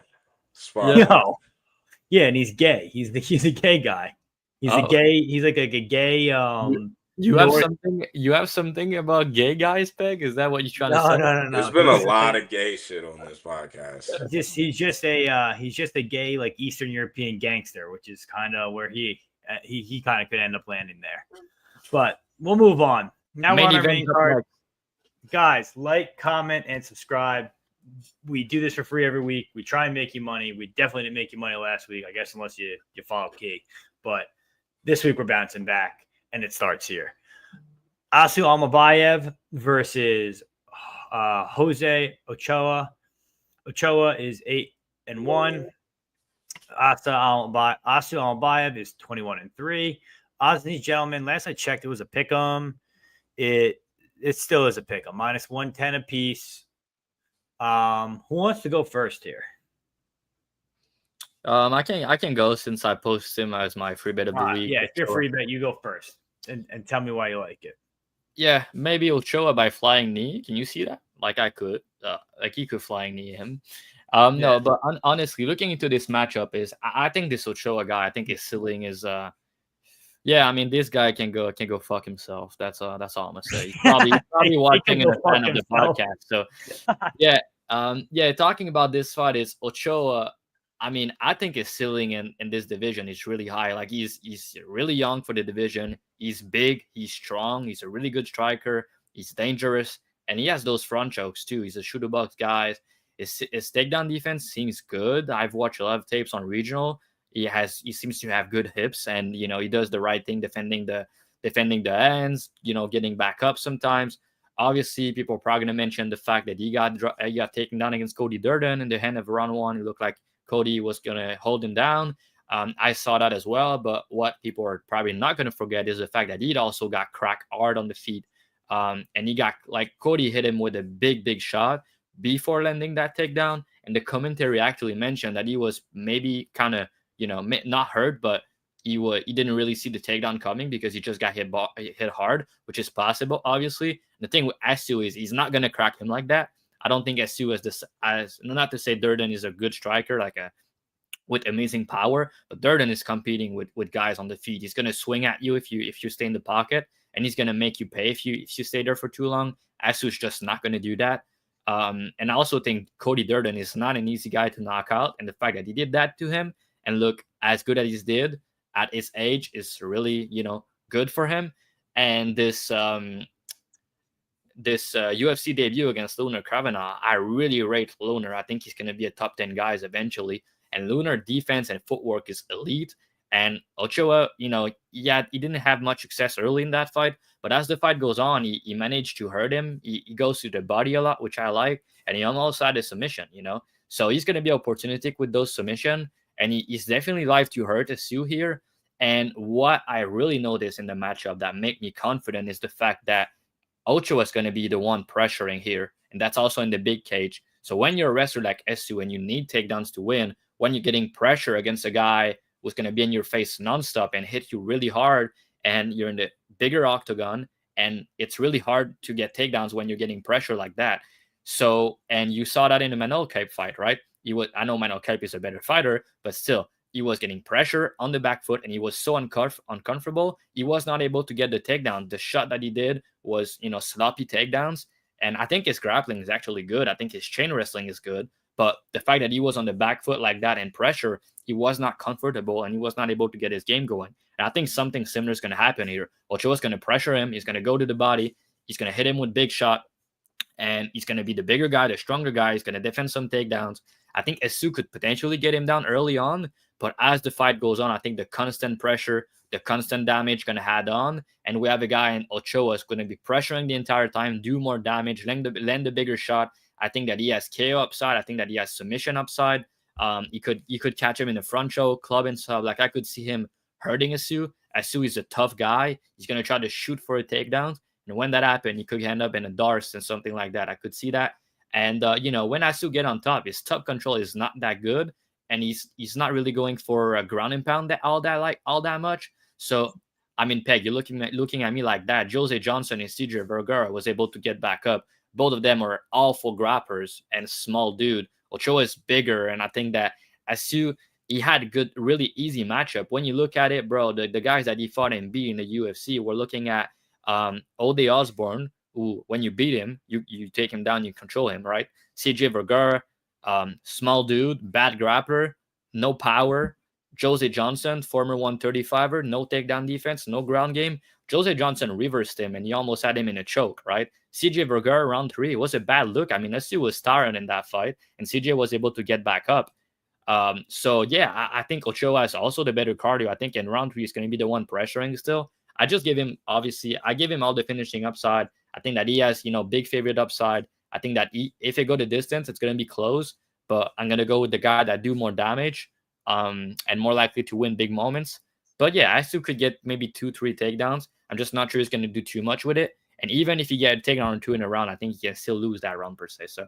Yeah, and he's gay. He's a gay guy. He's a gay. He's like a gay. You have something about gay guys, Peg? Is that what you're trying to say? No. There's been a lot of gay shit on this podcast. He's just a gay like Eastern European gangster, which is kind of where he he kind of could end up landing there. But we'll move on. Now we're on our main card. Guys, like, comment, and subscribe. We do this for free every week. We try and make you money. We definitely didn't make you money last week, I guess, unless you follow Key. But this week we're bouncing back, and it starts here. Almabayev versus Jose Ochoa. Ochoa is 8-1. Almabayev is 21-3. Odds, these gentlemen, last I checked, it was a pick 'em. It still is a pick 'em, minus 110 apiece. Who wants to go first here? I can go since I posted him as my free bet of the week. Yeah, if you're free bet, you go first, and tell me why you like it. Yeah, maybe Ochoa by flying knee. Can you see that? Like I could, he could flying knee him. No, but honestly, looking into this matchup I think this Ochoa guy, I think his ceiling is yeah, I mean, this guy can go fuck himself. That's all I'm gonna say. He's probably watching in a fan of the podcast. So yeah, talking about this fight is Ochoa. I mean, I think his ceiling in this division is really high. Like he's really young for the division. He's big, he's strong, he's a really good striker, he's dangerous, and he has those front chokes too. He's a shooter box guy. His takedown defense seems good. I've watched a lot of tapes on regional. He seems to have good hips, and he does the right thing defending the ends, getting back up sometimes. Obviously, people are probably gonna mention the fact that he got taken down against Cody Durden in the end of round 1. It looked like Cody was gonna hold him down. I saw that as well, but what people are probably not gonna forget is the fact that he'd also got cracked hard on the feet, and he got Cody hit him with a big shot before landing that takedown, and the commentary actually mentioned that he was maybe kind of not hurt, but he didn't really see the takedown coming because he just got hit hard, which is possible, obviously. The thing with Asu is he's not gonna crack him like that. I don't think Asu is this as not to say Durden is a good striker with amazing power, but Durden is competing with guys on the feet. He's gonna swing at you if you stay in the pocket, and he's gonna make you pay if you stay there for too long. Asu's just not gonna do that. And I also think Cody Durden is not an easy guy to knock out, and the fact that he did that to him and look as good as he did at his age is really, good for him. And this UFC debut against Lunar Kavanaugh, I really rate Lunar. I think he's going to be a top 10 guys eventually. And Lunar defense and footwork is elite. And Ochoa, he didn't have much success early in that fight, but as the fight goes on, he managed to hurt him. He goes to the body a lot, which I like, and he almost had a submission, So he's going to be opportunistic with those submission, and he's definitely live to hurt Asu here. And what I really noticed in the matchup that make me confident is the fact that Ochoa is going to be the one pressuring here, and that's also in the big cage. So when you're a wrestler like Asu and you need takedowns to win, when you're getting pressure against a guy who's going to be in your face nonstop and hit you really hard, and you're in the bigger octagon, and it's really hard to get takedowns when you're getting pressure like that. So, and you saw that in the Manol Cape fight, right? I know Manol Cape is a better fighter, but still, he was getting pressure on the back foot, and he was so uncomfortable. He was not able to get the takedown. The shot that he did was, sloppy takedowns. And I think his grappling is actually good. I think his chain wrestling is good. But the fact that he was on the back foot like that and pressure, he was not comfortable, and he was not able to get his game going. And I think something similar is going to happen here. Ochoa's going to pressure him. He's going to go to the body. He's going to hit him with big shot. And he's going to be the bigger guy, the stronger guy. He's going to defend some takedowns. I think Asu could potentially get him down early on. But as the fight goes on, I think the constant pressure, the constant damage going to add on. And we have a guy in Ochoa is going to be pressuring the entire time, do more damage, land the bigger shot. I think that he has KO upside. I think that he has submission upside. You could catch him in the front choke, club and stuff. I could see him hurting Asu. Asu is a tough guy. He's going to try to shoot for a takedown. And when that happens, he could end up in a Darce and something like that. I could see that. And, when Asu get on top, his top control is not that good. And he's not really going for a ground and pound all that much. So, I mean, Peg, you're looking at me like that. Jose Johnson and CJ Vergara was able to get back up. Both of them are awful grappers and small dude. Ochoa is bigger, and I think that Asu, he had a good, really easy matchup. When you look at it, bro, the guys that he fought and beat in the UFC, we're looking at Ode Osborne, who, when you beat him, you take him down, you control him, right? CJ Vergara, small dude, bad grappler, no power, Jose Johnson, former 135er, no takedown defense, no ground game. Jose Johnson reversed him, and he almost had him in a choke, right? CJ Vergara, round 3, it was a bad look. I mean, Asu was tired in that fight, and CJ was able to get back up. So, yeah, I think Ochoa is also the better cardio. I think in round 3, he's going to be the one pressuring still. I just give him, obviously, I give him all the finishing upside. I think that he has, big favorite upside. I think that if it go the distance, it's going to be close, but I'm going to go with the guy that do more damage and more likely to win big moments. But yeah, Asu could get maybe 2-3 takedowns. I'm just not sure he's going to do too much with it. And even if he get a takedown or 2 in a round, I think he can still lose that round per se. So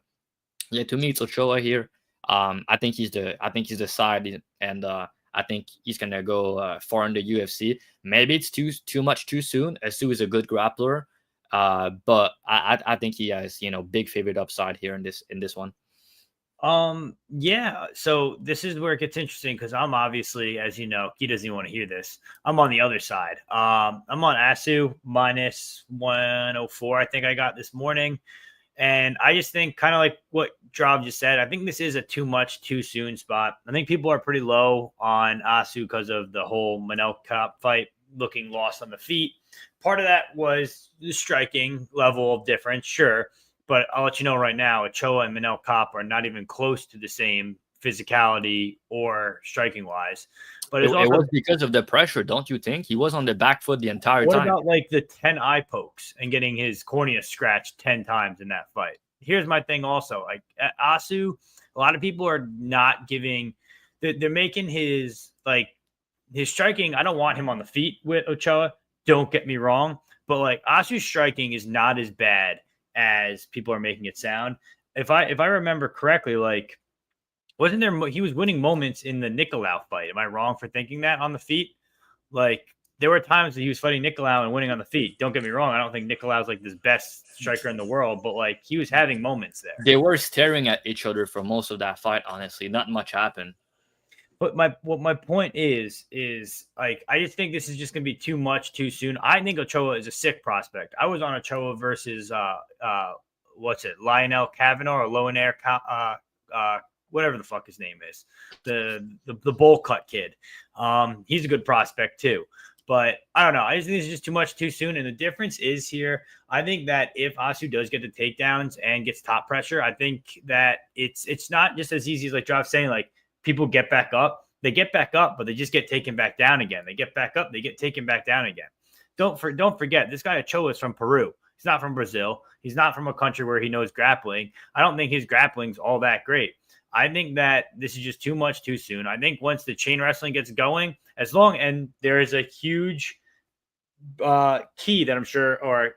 yeah, to me, it's Ochoa here. I think he's the side, and I think he's gonna go far in the UFC. Maybe it's too much too soon. Asu is a good grappler, but I think he has big favorite upside here in this one. Yeah, so this is where it gets interesting because I'm obviously, as you know, he doesn't even want to hear this. I'm on the other side. I'm on Asu minus 104. I think I got this morning. And I just think, kind of like what Drav just said, I think this is a too much, too soon spot. I think people are pretty low on Asu because of the whole Manel Cop fight, looking lost on the feet. Part of that was the striking level of difference, sure. But I'll let you know right now, Ochoa and Manel Cop are not even close to the same physicality or striking-wise. But it was because of the pressure, don't you think? He was on the back foot the entire time. What about like the 10 eye pokes and getting his cornea scratched 10 times in that fight? Here's my thing also. Like Asu, a lot of people are not giving – they're making his striking – I don't want him on the feet with Ochoa. Don't get me wrong. But like Asu's striking is not as bad as people are making it sound. If I remember correctly, like – wasn't there? He was winning moments in the Nicolau fight. Am I wrong for thinking that on the feet? Like there were times that he was fighting Nicolau and winning on the feet. Don't get me wrong. I don't think Nicolau's like this best striker in the world, but like he was having moments there. They were staring at each other for most of that fight. Honestly, not much happened. But my point is like I just think this is just gonna be too much too soon. I think Ochoa is a sick prospect. I was on Ochoa versus Lionel Cavanaugh or Loenair whatever the fuck his name is, the bowl cut kid. He's a good prospect too, but I don't know. I just think it's just too much too soon. And the difference is here, I think that if Asu does get the takedowns and gets top pressure, I think that it's not just as easy as like Josh saying, like people get back up. They get back up, but they just get taken back down again. They get back up, they get taken back down again. Don't forget, this guy Ochoa is from Peru. He's not from Brazil. He's not from a country where he knows grappling. I don't think his grappling's all that great. I think that this is just too much too soon. I think once the chain wrestling gets going, and there is a huge key that I'm sure, or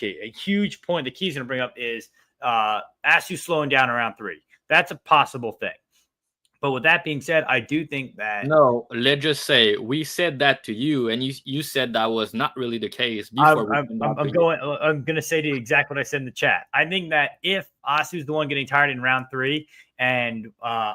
a huge point the key's going to bring up is Asu slowing down around 3. That's a possible thing. But with that being said, I do think that let's just say we said that to you, and you said that was not really the case. I'm going to say to you exactly what I said in the chat. I think that if Asu's the one getting tired in round 3 and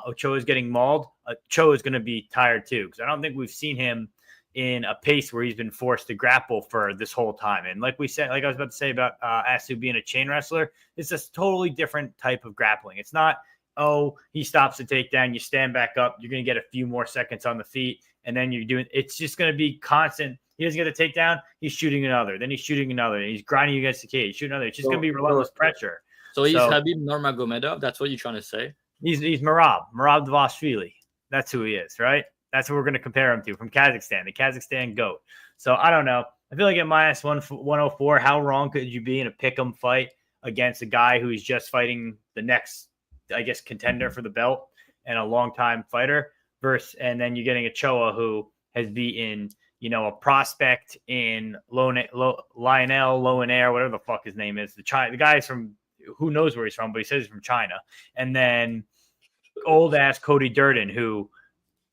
Ochoa is getting mauled, Ochoa is going to be tired too, because I don't think we've seen him in a pace where he's been forced to grapple for this whole time. And like we said, like I was about to say about Asu being a chain wrestler, it's a totally different type of grappling. It's not, oh, he stops the takedown, you stand back up, you're going to get a few more seconds on the feet, and then you're doing – it's just going to be constant. He doesn't get a takedown, he's shooting another, then he's shooting another, and he's grinding against the cage, he's shooting another. It's just going to be relentless pressure. So he's Habib Nurmagomedov? That's what you're trying to say? He's Merab Dvalishvili. That's who he is, right? That's what we're going to compare him to from Kazakhstan, the Kazakhstan GOAT. So I don't know. I feel like at minus 104, how wrong could you be in a pick'em fight against a guy who's just fighting the next – I guess contender for the belt and a longtime fighter and then you're getting Ochoa who has beaten, a prospect in Lionel Loenair, whatever the fuck his name is. The guy's from, who knows where he's from, but he says he's from China. And then old ass Cody Durden, who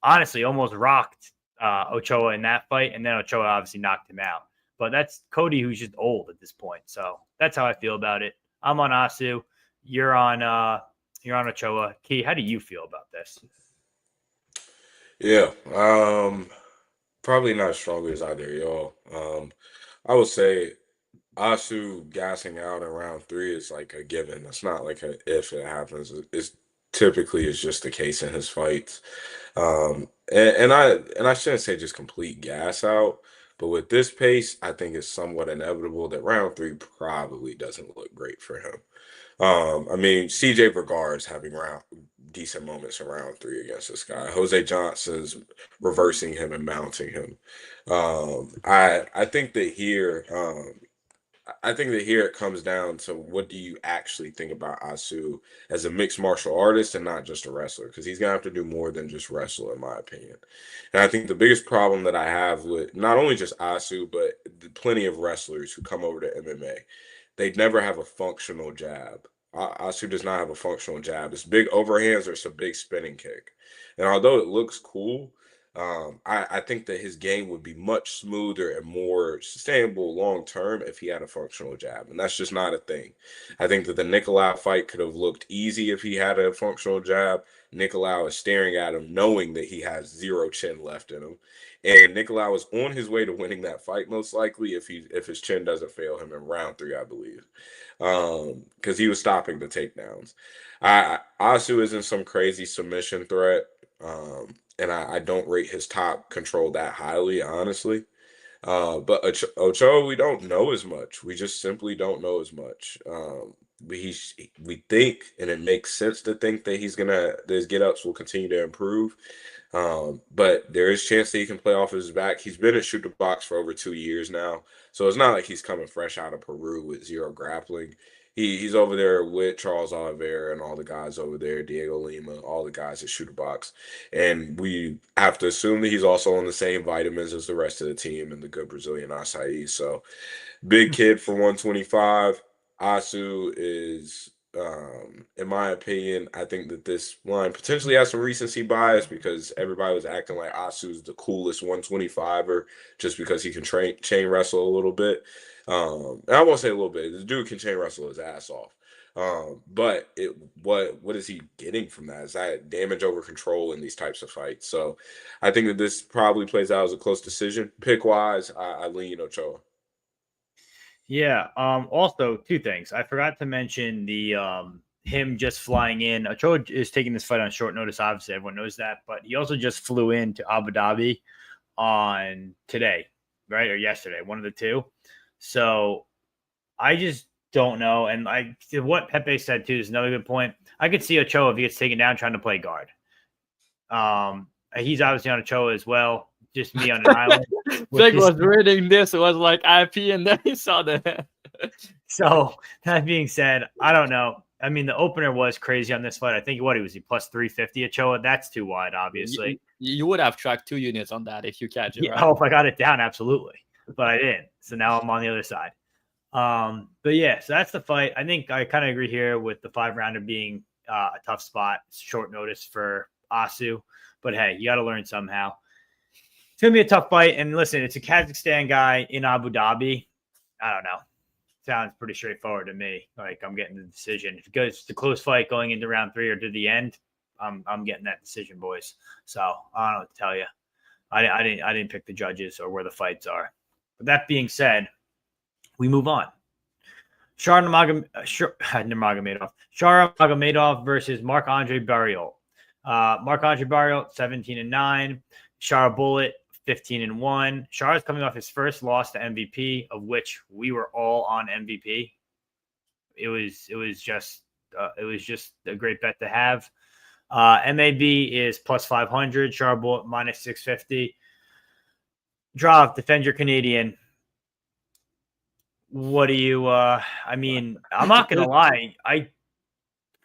honestly almost rocked Ochoa in that fight. And then Ochoa obviously knocked him out, but that's Cody, who's just old at this point. So that's how I feel about it. I'm on Asu. You're on Ochoa. Key, how do you feel about this? Yeah, probably not as strongly as either y'all. I would say Asu gassing out in round 3 is like a given. It's not like if it happens. It's typically is just the case in his fights. And I shouldn't say just complete gas out, but with this pace, I think it's somewhat inevitable that round three probably doesn't look great for him. I mean, CJ Vergara is having decent moments in round three against this guy. Jose Johnson's reversing him and mounting him. I think that here, it comes down to what do you actually think about Asu as a mixed martial artist and not just a wrestler, because he's gonna have to do more than just wrestle, in my opinion. And I think the biggest problem that I have with not only just Asu, but plenty of wrestlers who come over to MMA, they never have a functional jab. Asu does not have a functional jab. It's big overhands or it's a big spinning kick. And although it looks cool, I think that his game would be much smoother and more sustainable long term if he had a functional jab. And that's just not a thing. I think that the Nicolau fight could have looked easy if he had a functional jab. Nicolau is staring at him, knowing that he has zero chin left in him. And Nicolau is on his way to winning that fight, most likely, if his chin doesn't fail him in round three, I believe. Because he was stopping the takedowns. Asu isn't some crazy submission threat. And I don't rate his top control that highly, honestly. But Ochoa, we don't know as much. We just simply don't know as much. We think, and it makes sense to think that his get-ups will continue to improve. But there is a chance that he can play off his back. He's been at shoot the box for over 2 years now. So it's not like he's coming fresh out of Peru with zero grappling. He's over there with Charles Oliveira and all the guys over there, Diego Lima, all the guys at Shooter Box. And we have to assume that he's also on the same vitamins as the rest of the team and the good Brazilian acai. So big kid for 125. Asu is, in my opinion, I think that this line potentially has some recency bias because everybody was acting like Asu's the coolest 125er just because he can chain wrestle a little bit. And I won't say a little bit. This dude can chain wrestle his ass off. But what is he getting from that? Is that damage over control in these types of fights? So I think that this probably plays out as a close decision. Pick wise, I lean Ochoa. Yeah. Also, two things. I forgot to mention the him just flying in. Ochoa is taking this fight on short notice. Obviously, everyone knows that, but he also just flew into Abu Dhabi on today, right, or yesterday, one of the two. So I just don't know. And what Pepe said too is another good point. I could see Ochoa if he gets taken down trying to play guard. He's obviously on Ochoa as well. Just me on an island. Jake was reading this. It was like IP, and then he saw that. So that being said, I don't know. I mean, the opener was crazy on this fight. I think he was plus 350 Ochoa. That's too wide, obviously. You would have tracked 2 units on that if you catch it, right? Oh, if I got it down, absolutely. But I didn't. So now I'm on the other side. But yeah, so that's the fight. I think I kind of agree here with the 5-rounder being a tough spot, short notice for Asu. But hey, you got to learn somehow. It's going to be a tough fight. And listen, it's a Kazakhstan guy in Abu Dhabi. I don't know. Sounds pretty straightforward to me. Like I'm getting the decision. If it goes to close fight going into round 3 or to the end, I'm getting that decision, boys. So I don't know what to tell you. I didn't pick the judges or where the fights are. But that being said, we move on. SharaBullet versus Marc-Andre Barriault. Marc-Andre Barriault 17-9. SharaBullet 15-1. Shara's coming off his first loss to MVP, of which we were all on MVP. It was just a great bet to have. MAB is plus 500. SharaBullet minus 650. Drav, defend your Canadian. What do you? I mean, I'm not gonna lie. I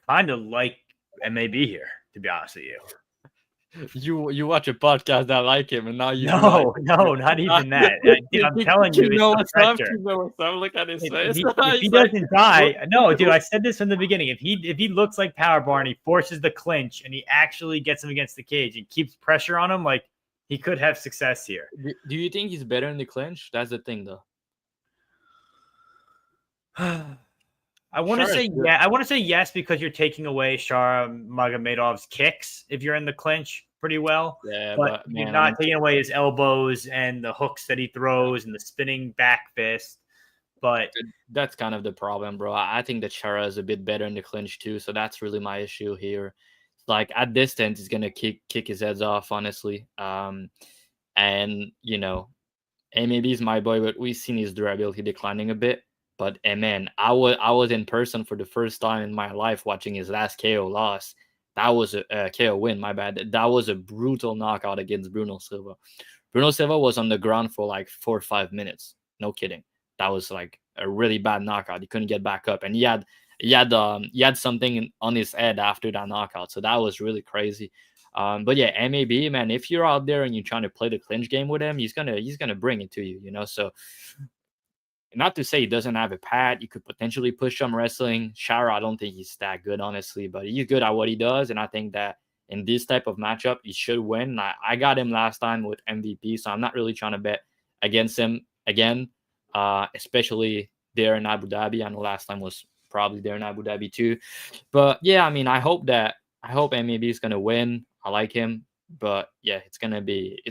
kind of like MAB here, to be honest with you. You watch a podcast that like him, and now you no, not even that. Dude, I'm telling you, it's pressure. Look at his face. If he doesn't die, no, dude. I said this from the beginning. If he looks like Powerbar and he forces the clinch and he actually gets him against the cage and keeps pressure on him, like he could have success here. Do you think he's better in the clinch? That's the thing, though. I want to say yeah. I want to say yes because you're taking away Nurmagomedov's kicks if you're in the clinch pretty well. Yeah, but you're not taking away his elbows and the hooks that he throws and the spinning back fist. But that's kind of the problem, bro. I think that Shara is a bit better in the clinch too, so that's really my issue here. like at distance, he's gonna kick his heads off, honestly. And maybe he's my boy, but we've seen his durability declining a bit. But man, I was in person for the first time in my life watching his last KO loss. That was a KO win. My bad. That was a brutal knockout against Bruno Silva. Bruno Silva was on the ground for like 4 or 5 minutes. No kidding. That was like a really bad knockout. He couldn't get back up, and he had something on his head after that knockout. So that was really crazy. But yeah, MAB, man, if you're out there and you're trying to play the clinch game with him, he's gonna bring it to you, So not to say he doesn't have a pad, you could potentially push some wrestling. Shara, I don't think he's that good, honestly, but he's good at what he does, and I think that in this type of matchup, he should win. I got him last time with MVP, so I'm not really trying to bet against him again, especially there in Abu Dhabi. I know last time was probably there in Abu Dhabi too, but yeah, I mean, I hope MAB is gonna win. I like him, but yeah, it's gonna be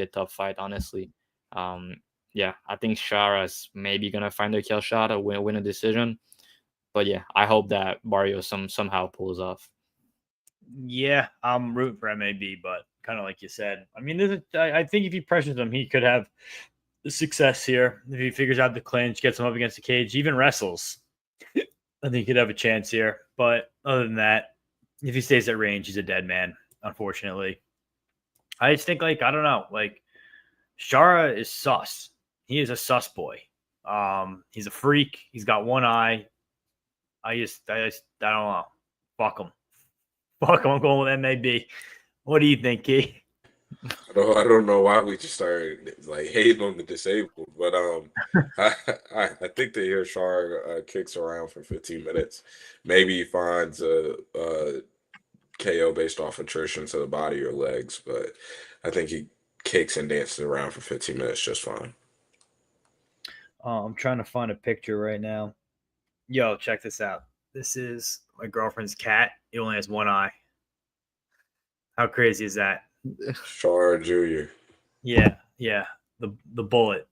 a tough fight, honestly. Yeah, I think Shara's maybe gonna find a kill shot or win a decision, but yeah, I hope that Barrio somehow pulls off. Yeah, I'm rooting for MAB, but kind of like you said, I mean, I think if he pressures him, he could have success here. If he figures out the clinch, gets him up against the cage, even wrestles, I think he could have a chance here. But other than that, if he stays at range, he's a dead man, unfortunately. I just think, I don't know, Shara is sus. He is a sus boy. He's a freak. He's got one eye. I don't know. Fuck him. I'm going with MAB. What do you think, Key? I don't know why we just started hating on the disabled, but I think that here Shar kicks around for 15 minutes. Maybe he finds a KO based off attrition to the body or legs, but I think he kicks and dances around for 15 minutes just fine. I'm trying to find a picture right now. Yo, check this out. This is my girlfriend's cat. It only has one eye. How crazy is that? Shar Jr. Yeah. The bullet.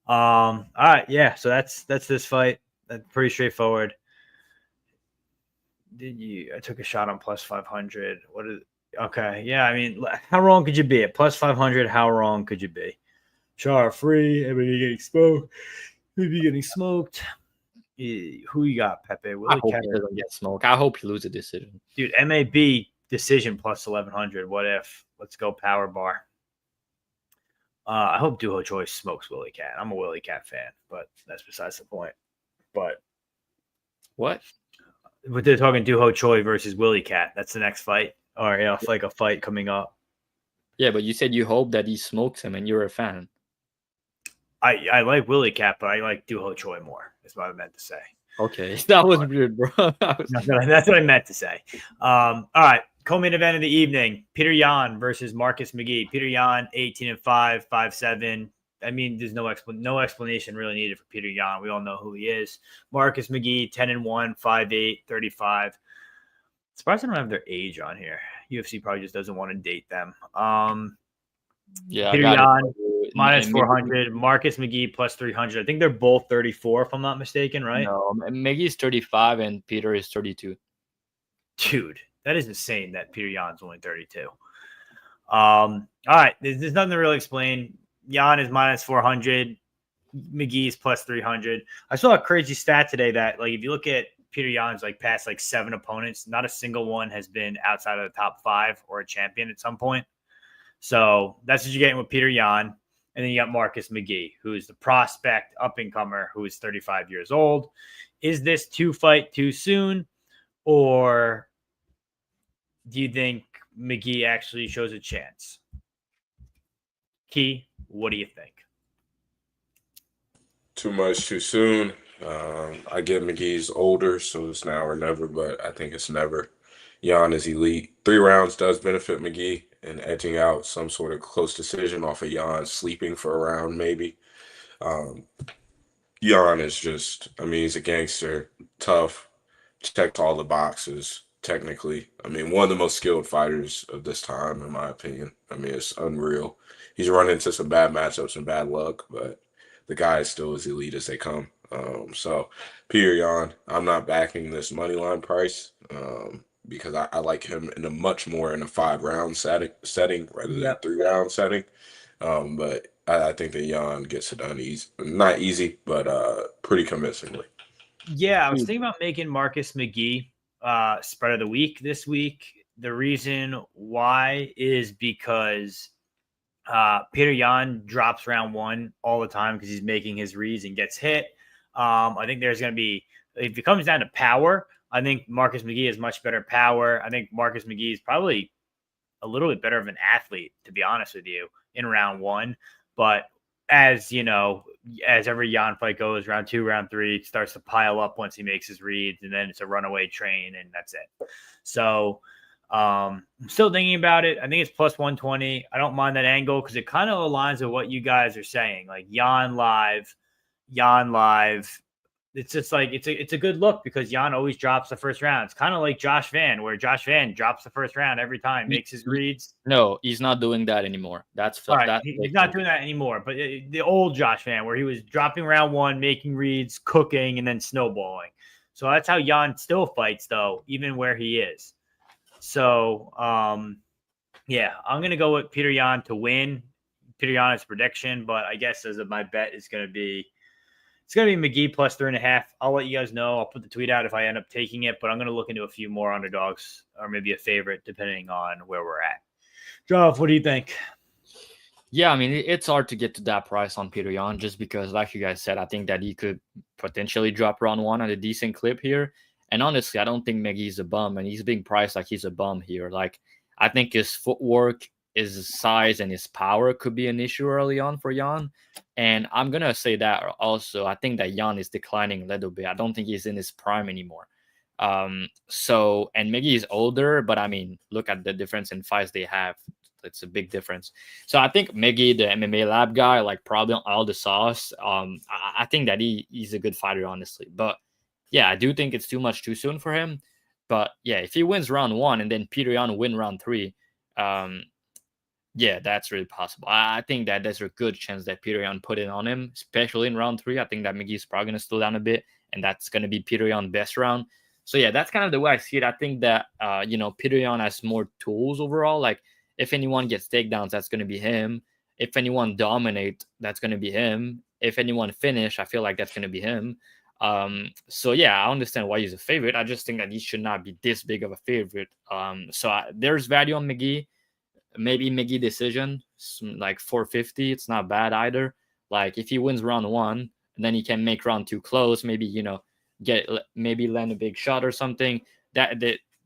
All right, yeah. So that's this fight. That's pretty straightforward. I took a shot on plus 500. Okay, yeah. I mean, how wrong could you be at plus 500? How wrong could you be? Char free, everybody getting smoked. Maybe getting smoked. Who you got, Pepe? I hope he doesn't get smoked. I hope he loses a decision. Dude, MAB decision plus 1100. What if? Let's go power bar. I hope Duho Choice smokes Willie Cat. I'm a Willie Cat fan, but that's besides the point. But what? But they're talking Duho Choi versus Willie Cat. That's the next fight, or like a fight coming up. Yeah, but you said you hope that he smokes him, and you're a fan. I like Willie Cat, but I like Duho Choi more. That's what I meant to say. Okay, that was weird, bro. That's what I meant to say. All right, co-main event of the evening: Peter Yan versus Marcus McGhee. Peter Yan, 18-5, 5'7". I mean, there's no explanation really needed for Peter Yan. We all know who he is. Marcus McGhee, 10-1, 5'8", 35. Surprised I don't have their age on here. UFC probably just doesn't want to date them. Yeah, Peter Yan, minus 400. Marcus McGhee, plus 300. I think they're both 34, if I'm not mistaken, right? No, McGee's 35 and Peter is 32. Dude, that is insane that Peter Yan's only 32. All right, there's nothing to really explain. Yan is minus 400. McGee's plus 300. I saw a crazy stat today that, if you look at Peter Yan's past 7 opponents, not a single one has been outside of the top 5 or a champion at some point. So that's what you're getting with Peter Yan. And then you got Marcus McGhee, who is the prospect up-and-comer who is 35 years old. Is this fight too soon? Or do you think McGhee actually shows a chance? Key, what do you think? Too much too soon. I get McGee's older, so it's now or never, but I think it's never. Yan is elite. 3 rounds does benefit McGhee and edging out some sort of close decision off of Yan sleeping for a round, maybe. Yan is just, he's a gangster, tough, checked all the boxes, technically. One of the most skilled fighters of this time, in my opinion. It's unreal. He's run into some bad matchups and bad luck, but the guy is still as elite as they come. So, Peter Yan, I'm not backing this money line price. because I like him in a much more in a 5-round setting rather than Yep. 3-round setting. But I think that Jan gets it done easy, not easy, but pretty convincingly. Yeah, I was thinking about making Marcus McGhee spread of the week this week. The reason why is because Peter Yan drops round one all the time because he's making his reads and gets hit. I think there's going to be, if it comes down to power, I think Marcus McGhee has much better power. I think Marcus McGhee is probably a little bit better of an athlete, to be honest with you, in round one. But as you know, as every Yan fight goes, round two, round three, it starts to pile up once he makes his reads, and then it's a runaway train, and that's it. So I'm still thinking about it. I think it's plus 120. I don't mind that angle because it kind of aligns with what you guys are saying. Like Yan live. It's just like it's a good look because Yan always drops the first round. It's kind of like Josh Van, where Josh Van drops the first round every time, makes his reads. No, he's not doing that anymore. That's All right. that's He's not doing that anymore. But the old Josh Van, where he was dropping round one, making reads, cooking, and then snowballing. So that's how Yan still fights, though, even where he is. So yeah, I'm gonna go with Peter Yan to win. Peter Yan's prediction, but I guess as my bet is gonna be. It's going to be McGhee plus 3.5. I'll let you guys know. I'll put the tweet out if I end up taking it, but I'm going to look into a few more underdogs or maybe a favorite depending on where we're at. Joff, what do you think? Yeah, I mean, it's hard to get to that price on Peter Yan just because, like you guys said, I think that he could potentially drop round one at a decent clip here. And honestly, I don't think McGhee's a bum, and he's being priced like he's a bum here. Like, I think his footwork, his size, and his power could be an issue early on for Yan. And I'm going to say that also. I think that Yan is declining a little bit. I don't think he's in his prime anymore. And McGhee is older, but I mean, look at the difference in fights they have. It's a big difference. So I think McGhee, the MMA lab guy, like probably on all the sauce. I think that he's a good fighter, honestly. But yeah, I do think it's too soon for him. But yeah, if he wins round one and then Peter Yan win round three, yeah, that's really possible. I think that there's a good chance that Peter Yan put it on him, especially in round three. I think that McGhee's probably going to slow down a bit, and that's going to be Peter Yan's best round. So yeah, that's kind of the way I see it. I think that Peter Yan has more tools overall. Like if anyone gets takedowns, that's going to be him. If anyone dominate, that's going to be him. If anyone finish, I feel like that's going to be him. So yeah, I understand why he's a favorite. I just think that he should not be this big of a favorite. There's value on McGhee. Maybe McGhee decision, like 450. It's not bad either. Like if he wins round one and then he can make round two close, maybe land a big shot or something. That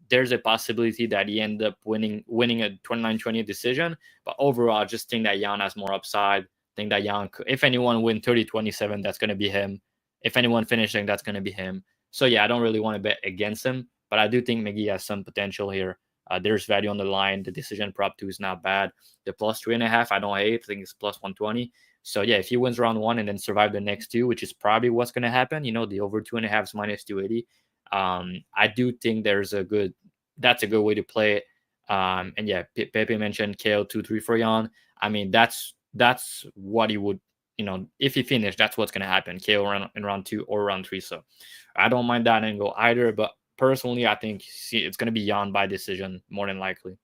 there's a possibility that he end up winning a 29-20 decision. But overall, I just think that Yan has more upside. Think that Yan, if anyone win 30-27, that's going to be him. If anyone finishing, that's going to be him. So yeah, I don't really want to bet against him, but I do think McGhee has some potential here. There's value on the line. The decision prop 2 is not bad. The plus 3.5, I don't hate. I think it's plus 120. So yeah, if he wins round one and then survive the next two, which is probably what's going to happen, the over 2.5 is minus 280. I do think that's a good way to play it. And yeah, Pepe mentioned KO 2-3 for Yan. I mean, that's what he would, if he finished, that's what's going to happen. KO in round 2 or round 3. So I don't mind that angle either, but personally, I think it's going to be Yan by decision more than likely.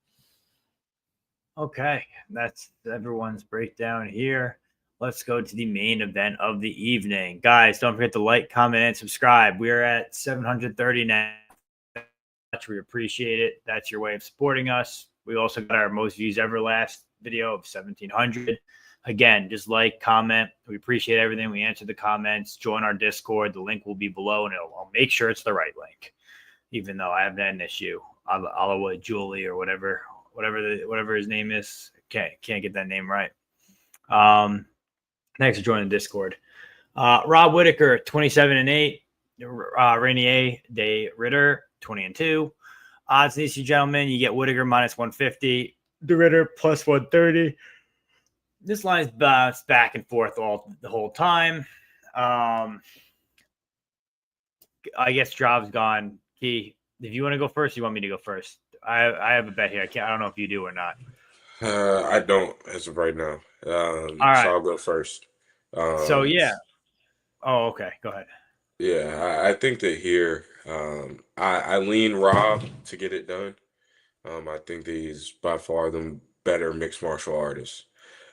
Okay, that's everyone's breakdown here. Let's go to the main event of the evening. Guys, don't forget to like, comment, and subscribe. We're at 730 now. We appreciate it. That's your way of supporting us. We also got our most views ever last video of 1,700. Again, just like, comment. We appreciate everything. We answer the comments. Join our Discord. The link will be below, and I'll make sure it's the right link. Even though I haven't had an issue, Oliver Julie or whatever his name is, can't get that name right. Thanks for joining the Discord. Rob Whittaker 27-8, Rainier de Ritter 20-2. Odds, these gentlemen, you get Whittaker minus 150, de Ritter plus 130. This line's bounced back and forth the whole time. I guess Job's gone. Key, if you want to go first, you want me to go first? I have a bet here. I don't know if you do or not. I don't as of right now. All right. So I'll go first. So yeah. Oh, okay. Go ahead. Yeah, I think that here, I lean Rob to get it done. I think that he's by far the better mixed martial artist.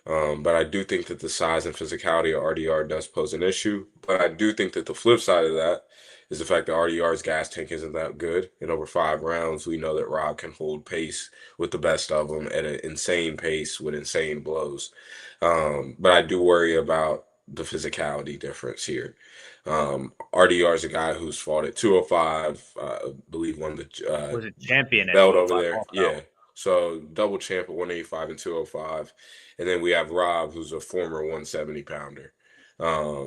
But I do think that the size and physicality of RDR does pose an issue. But I do think that the flip side of that is the fact that RDR's gas tank isn't that good. In over 5 rounds, we know that Rob can hold pace with the best of them at an insane pace with insane blows. But I do worry about the physicality difference here. RDR is a guy who's fought at 205, I believe won the Was a champion at belt over 205 there. also. Yeah. So double champ at 185 and 205. And then we have Rob, who's a former 170 pounder.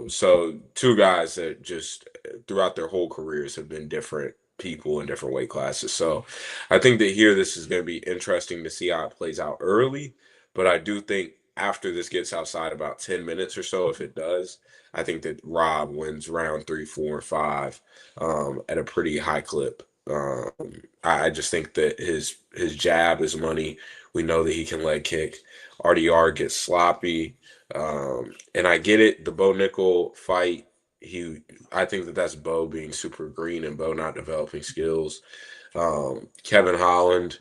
So two guys that just throughout their whole careers have been different people in different weight classes. So I think that here this is going to be interesting to see how it plays out early. But I do think after this gets outside about 10 minutes or so, if it does, I think that Rob wins round 3, 4, and 5 at a pretty high clip. I just think that his jab is money. We know that he can leg kick. RDR gets sloppy, and I get it. The Bo Nickel fight, I think that that's Bo being super green and Bo not developing skills. Kevin Holland,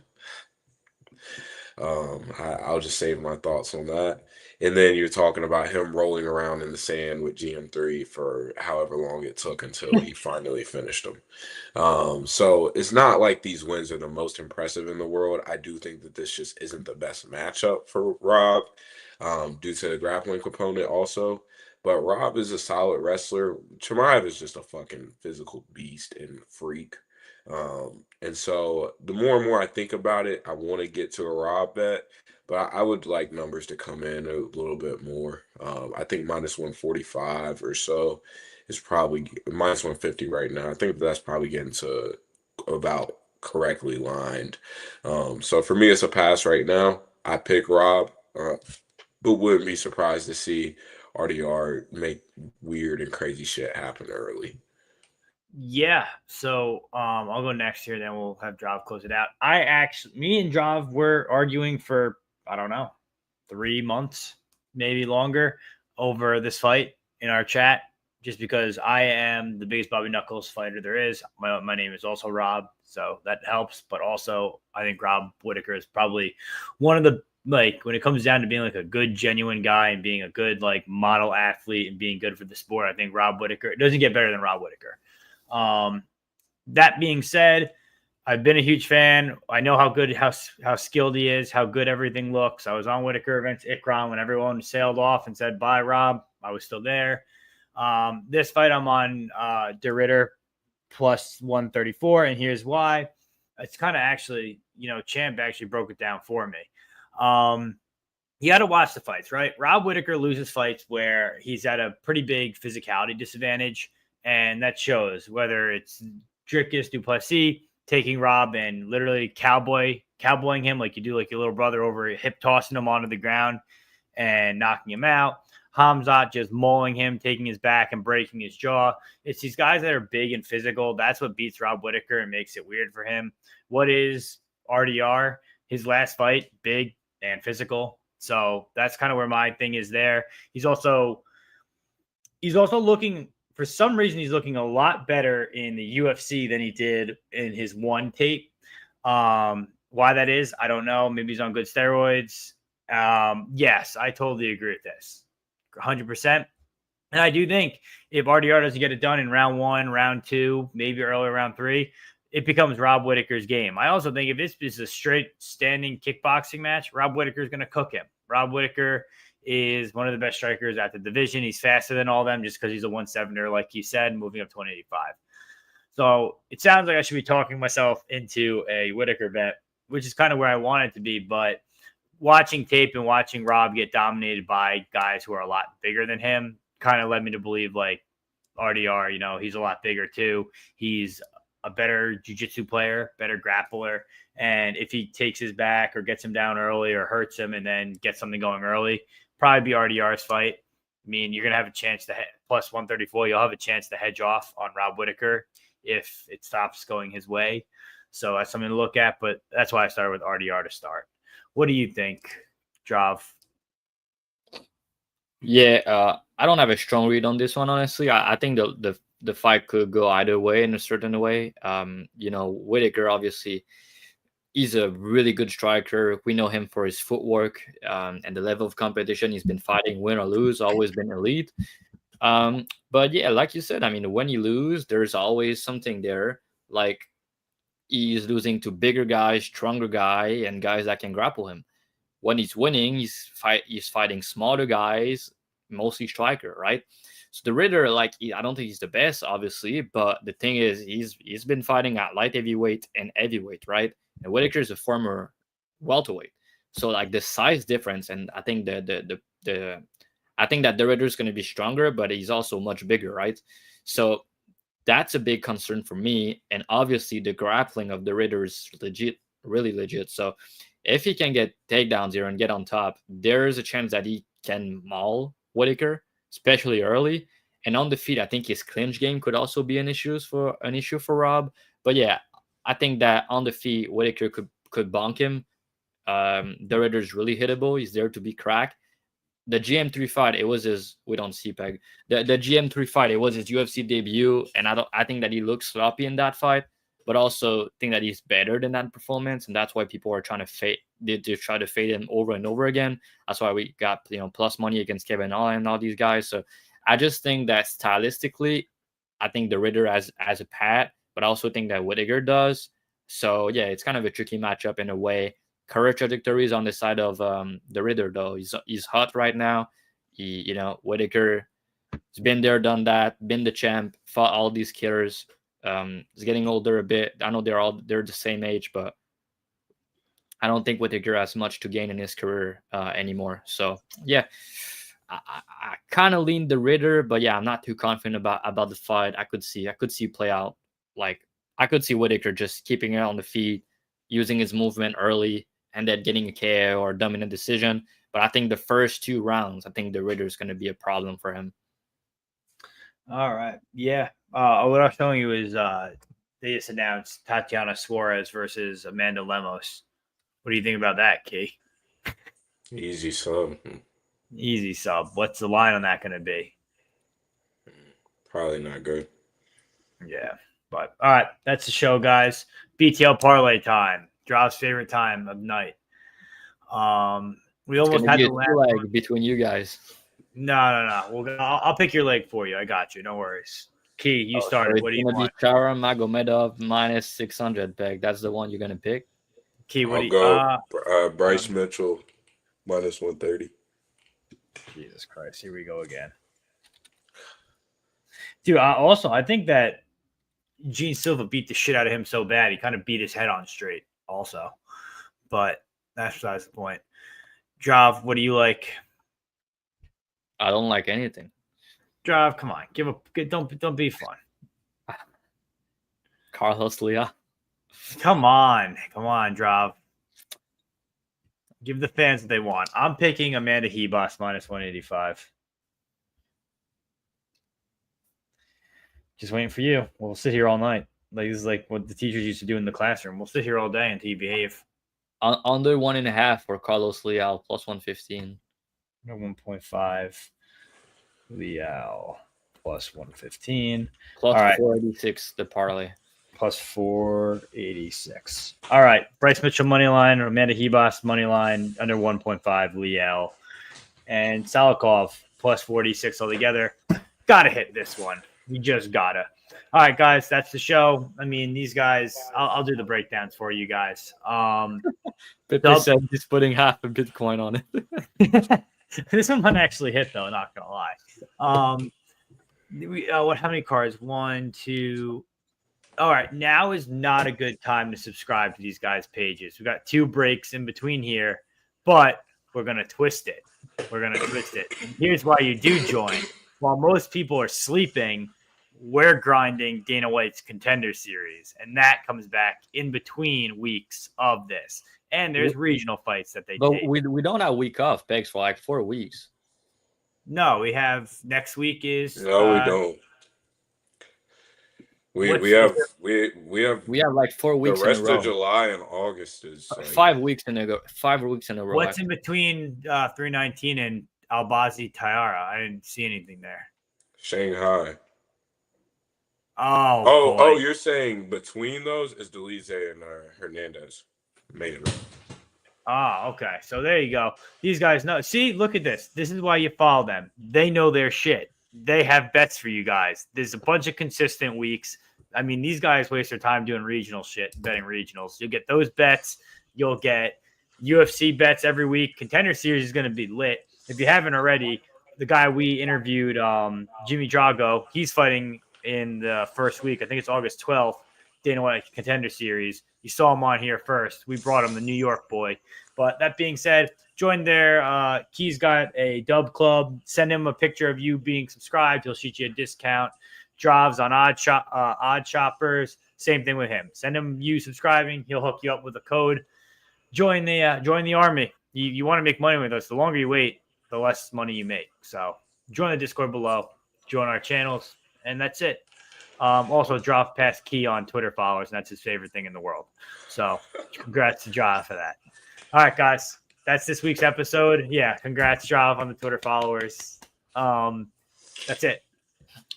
I'll just save my thoughts on that. And then you're talking about him rolling around in the sand with GM3 for however long it took until he finally finished him. So it's not like these wins are the most impressive in the world. I do think that this just isn't the best matchup for Rob, due to the grappling component also. But Rob is a solid wrestler. Chimaev is just a fucking physical beast and freak. And so the more and more I think about it, I want to get to a Rob bet, but I would like numbers to come in a little bit more. I think minus 145 or so is probably minus 150 right now. I think that's probably getting to about correctly lined. So for me, it's a pass right now. I pick Rob, but wouldn't be surprised to see RDR make weird and crazy shit happen early. Yeah. So I'll go next here, then we'll have Drav close it out. Me and Drav were arguing for, I don't know, 3 months, maybe longer, over this fight in our chat, just because I am the biggest Bobby Knuckles fighter there is. My name is also Rob, so that helps. But also, I think Rob Whittaker is probably one of the, like, when it comes down to being like a good, genuine guy and being a good, like, model athlete and being good for the sport, I think Rob Whittaker, it doesn't get better than Rob Whittaker. That being said, I've been a huge fan. I know how good, how skilled he is, how good everything looks. I was on Whittaker against Ikram when everyone sailed off and said, bye, Rob. I was still there. This fight, I'm on De Ridder plus 134, and here's why. It's kind of actually, Champ actually broke it down for me. You got to watch the fights, right? Rob Whittaker loses fights where he's at a pretty big physicality disadvantage, and that shows, whether it's Dricus Duplessis taking Rob and literally cowboying him like you do like your little brother, over hip tossing him onto the ground and knocking him out. Hamzat just mauling him, taking his back and breaking his jaw. It's these guys that are big and physical. That's what beats Rob Whittaker and makes it weird for him. What is RDR? His last fight, big and physical. So that's kind of where my thing is there. He's also looking, for some reason, he's looking a lot better in the UFC than he did in his one tape. Why that is, I don't know. Maybe he's on good steroids. Yes, I totally agree with this. 100%. And I do think if RDR doesn't get it done in round 1, round 2, maybe early round 3, it becomes Rob Whittaker's game. I also think if this is a straight standing kickboxing match, Rob Whittaker is going to cook him. Rob Whittaker is one of the best strikers at the division. He's faster than all of them just because he's a 170er, like you said, moving up to 185. So it sounds like I should be talking myself into a Whittaker bet, which is kind of where I want it to be. But watching tape and watching Rob get dominated by guys who are a lot bigger than him kind of led me to believe, like, RDR, he's a lot bigger too. He's a better jiu-jitsu player, better grappler. And if he takes his back or gets him down early or hurts him and then gets something going early, probably be RDR's fight. I mean, you're going to have a chance to plus 134. You'll have a chance to hedge off on Rob Whittaker if it stops going his way. So that's something to look at, but that's why I started with RDR to start. What do you think, Drav? Yeah, I don't have a strong read on this one, honestly. I think the the fight could go either way in a certain way. Whittaker, obviously, he's a really good striker. We know him for his footwork and the level of competition he's been fighting, win or lose, always been elite. But yeah, like you said, I mean, when you lose, there's always something there. Like he's losing to bigger guys, stronger guy, and guys that can grapple him. When he's winning, he's fighting smaller guys, mostly striker, right? So the Ritter, I don't think he's the best, obviously, but the thing is, he's been fighting at light heavyweight and heavyweight, right? And Whittaker is a former welterweight, so like the size difference, and I think I think that the Ritter is going to be stronger, but he's also much bigger, right? So that's a big concern for me, and obviously the grappling of the Ritter is legit, really legit. So if he can get takedowns here and get on top, there's a chance that he can maul Whittaker, especially early. And on the feet, I think his clinch game could also be an issue for Rob. But yeah, I think that on the feet, Whittaker could bonk him. The Ritter's really hittable. He's there to be cracked. The GM3 fight, it was his. We don't see Peg. The GM3 fight, it was his UFC debut, and I think that he looked sloppy in that fight, but also think that he's better than that performance, and that's why people are trying to fade. They try to fade him over and over again. That's why we got plus money against Kevin Holland and all these guys. So I just think that stylistically, I think the Ritter has a pad, but I also think that Whittaker does. So yeah, it's kind of a tricky matchup in a way. Career trajectory is on the side of the Ritter, though. He's hot right now. Whittaker has been there, done that, been the champ, fought all these killers. He's getting older a bit. I know they're the same age, but I don't think Whittaker has much to gain in his career anymore. So yeah, I kind of lean the Ritter, but yeah, I'm not too confident about the fight. I could see play out. Like I could see Whittaker just keeping it on the feet, using his movement early, and then getting a KO or dominant decision. But I think the first 2 rounds, I think the Ritter is going to be a problem for him. All right. Yeah. What I was telling you is they just announced Tatiana Suarez versus Amanda Lemos. What do you think about that, Key? Easy sub. Easy sub. What's the line on that going to be? Probably not good. Yeah. But all right, that's the show, guys. BTL parlay time. Drop's favorite time of night. We almost had the last leg between you guys. No. I'll pick your leg for you. I got you. No worries. Key, you started. What do you want? Nurmagomedov minus 600 peg. That's the one you're gonna pick. Key, what I'll do you go Bryce Mitchell minus 130. Jesus Christ, here we go again. Dude, I think that Gene Silva beat the shit out of him so bad, he kind of beat his head on straight also. But that's besides the point. Drav, what do you like? I don't like anything. Drav, come on. Don't be fun. Carlos Leal. Come on, Drav. Give the fans what they want. I'm picking Amanda Ribas minus 185. Just waiting for you. We'll sit here all night. Like this is like what the teachers used to do in the classroom. We'll sit here all day until you behave. Under 1.5 for Carlos Leal plus 115. 1.5. Leal plus 115. Plus all right. 486 the parlay. Plus 486. All right. Bryce Mitchell money line or Amanda Ribas money line under 1.5. Leal and Salikhov plus 46 altogether. Gotta hit this one. You just gotta. All right, guys, that's the show. I mean, these guys, I'll do the breakdowns for you guys. Pepe said he's putting half a Bitcoin on it. This one might actually hit, though, not gonna lie. How many cards? 1, 2. All right, now is not a good time to subscribe to these guys' pages. We got 2 breaks in between here, but we're gonna twist it. And here's why you do join. While most people are sleeping, we're grinding Dana White's Contender Series, and that comes back in between weeks of this. And there's regional fights that they take. We don't have week off, Pegs, for like 4 weeks. No, we have next week is. No, we don't. We have like 4 weeks. The rest of July and August is 5 weeks in a row. 5 weeks in a row. What's in between 319 and Albazi Tiara? I didn't see anything there. Shanghai. boy. You're saying between those is Delize and Hernandez. Made it up. Okay. So there you go. These guys know. See, look at this. This is why you follow them. They know their shit. They have bets for you guys. There's a bunch of consistent weeks. I mean, these guys waste their time doing regional shit, betting regionals. You'll get those bets. You'll get UFC bets every week. Contender Series is going to be lit. If you haven't already, the guy we interviewed, Jimmy Drago, he's fighting in the first week. I think it's August 12th. Dana White Contender Series. You saw him on here first. We brought him, the New York boy. But that being said, join there. Key's got a dub club. Send him a picture of you being subscribed. He'll shoot you a discount. Drives on odd shoppers. Same thing with him. Send him you subscribing. He'll hook you up with a code. Join the army. You want to make money with us. The longer you wait, the less money you make. So join the Discord below. Join our channels. And that's it. Also, drop past Key on Twitter followers, and that's his favorite thing in the world. So, congrats to Jav for that. All right, guys, that's this week's episode. Yeah, congrats, Jav, on the Twitter followers. That's it.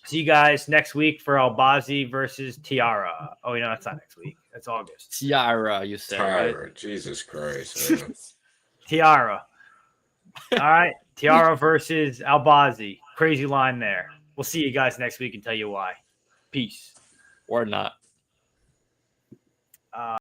See you guys next week for Albazi versus Tiara. Oh, that's not next week. That's August. Tiara, you said. Tiara, right? Jesus Christ. Tiara. All right, Tiara versus Albazi. Crazy line there. We'll see you guys next week and tell you why. Peace. Or not.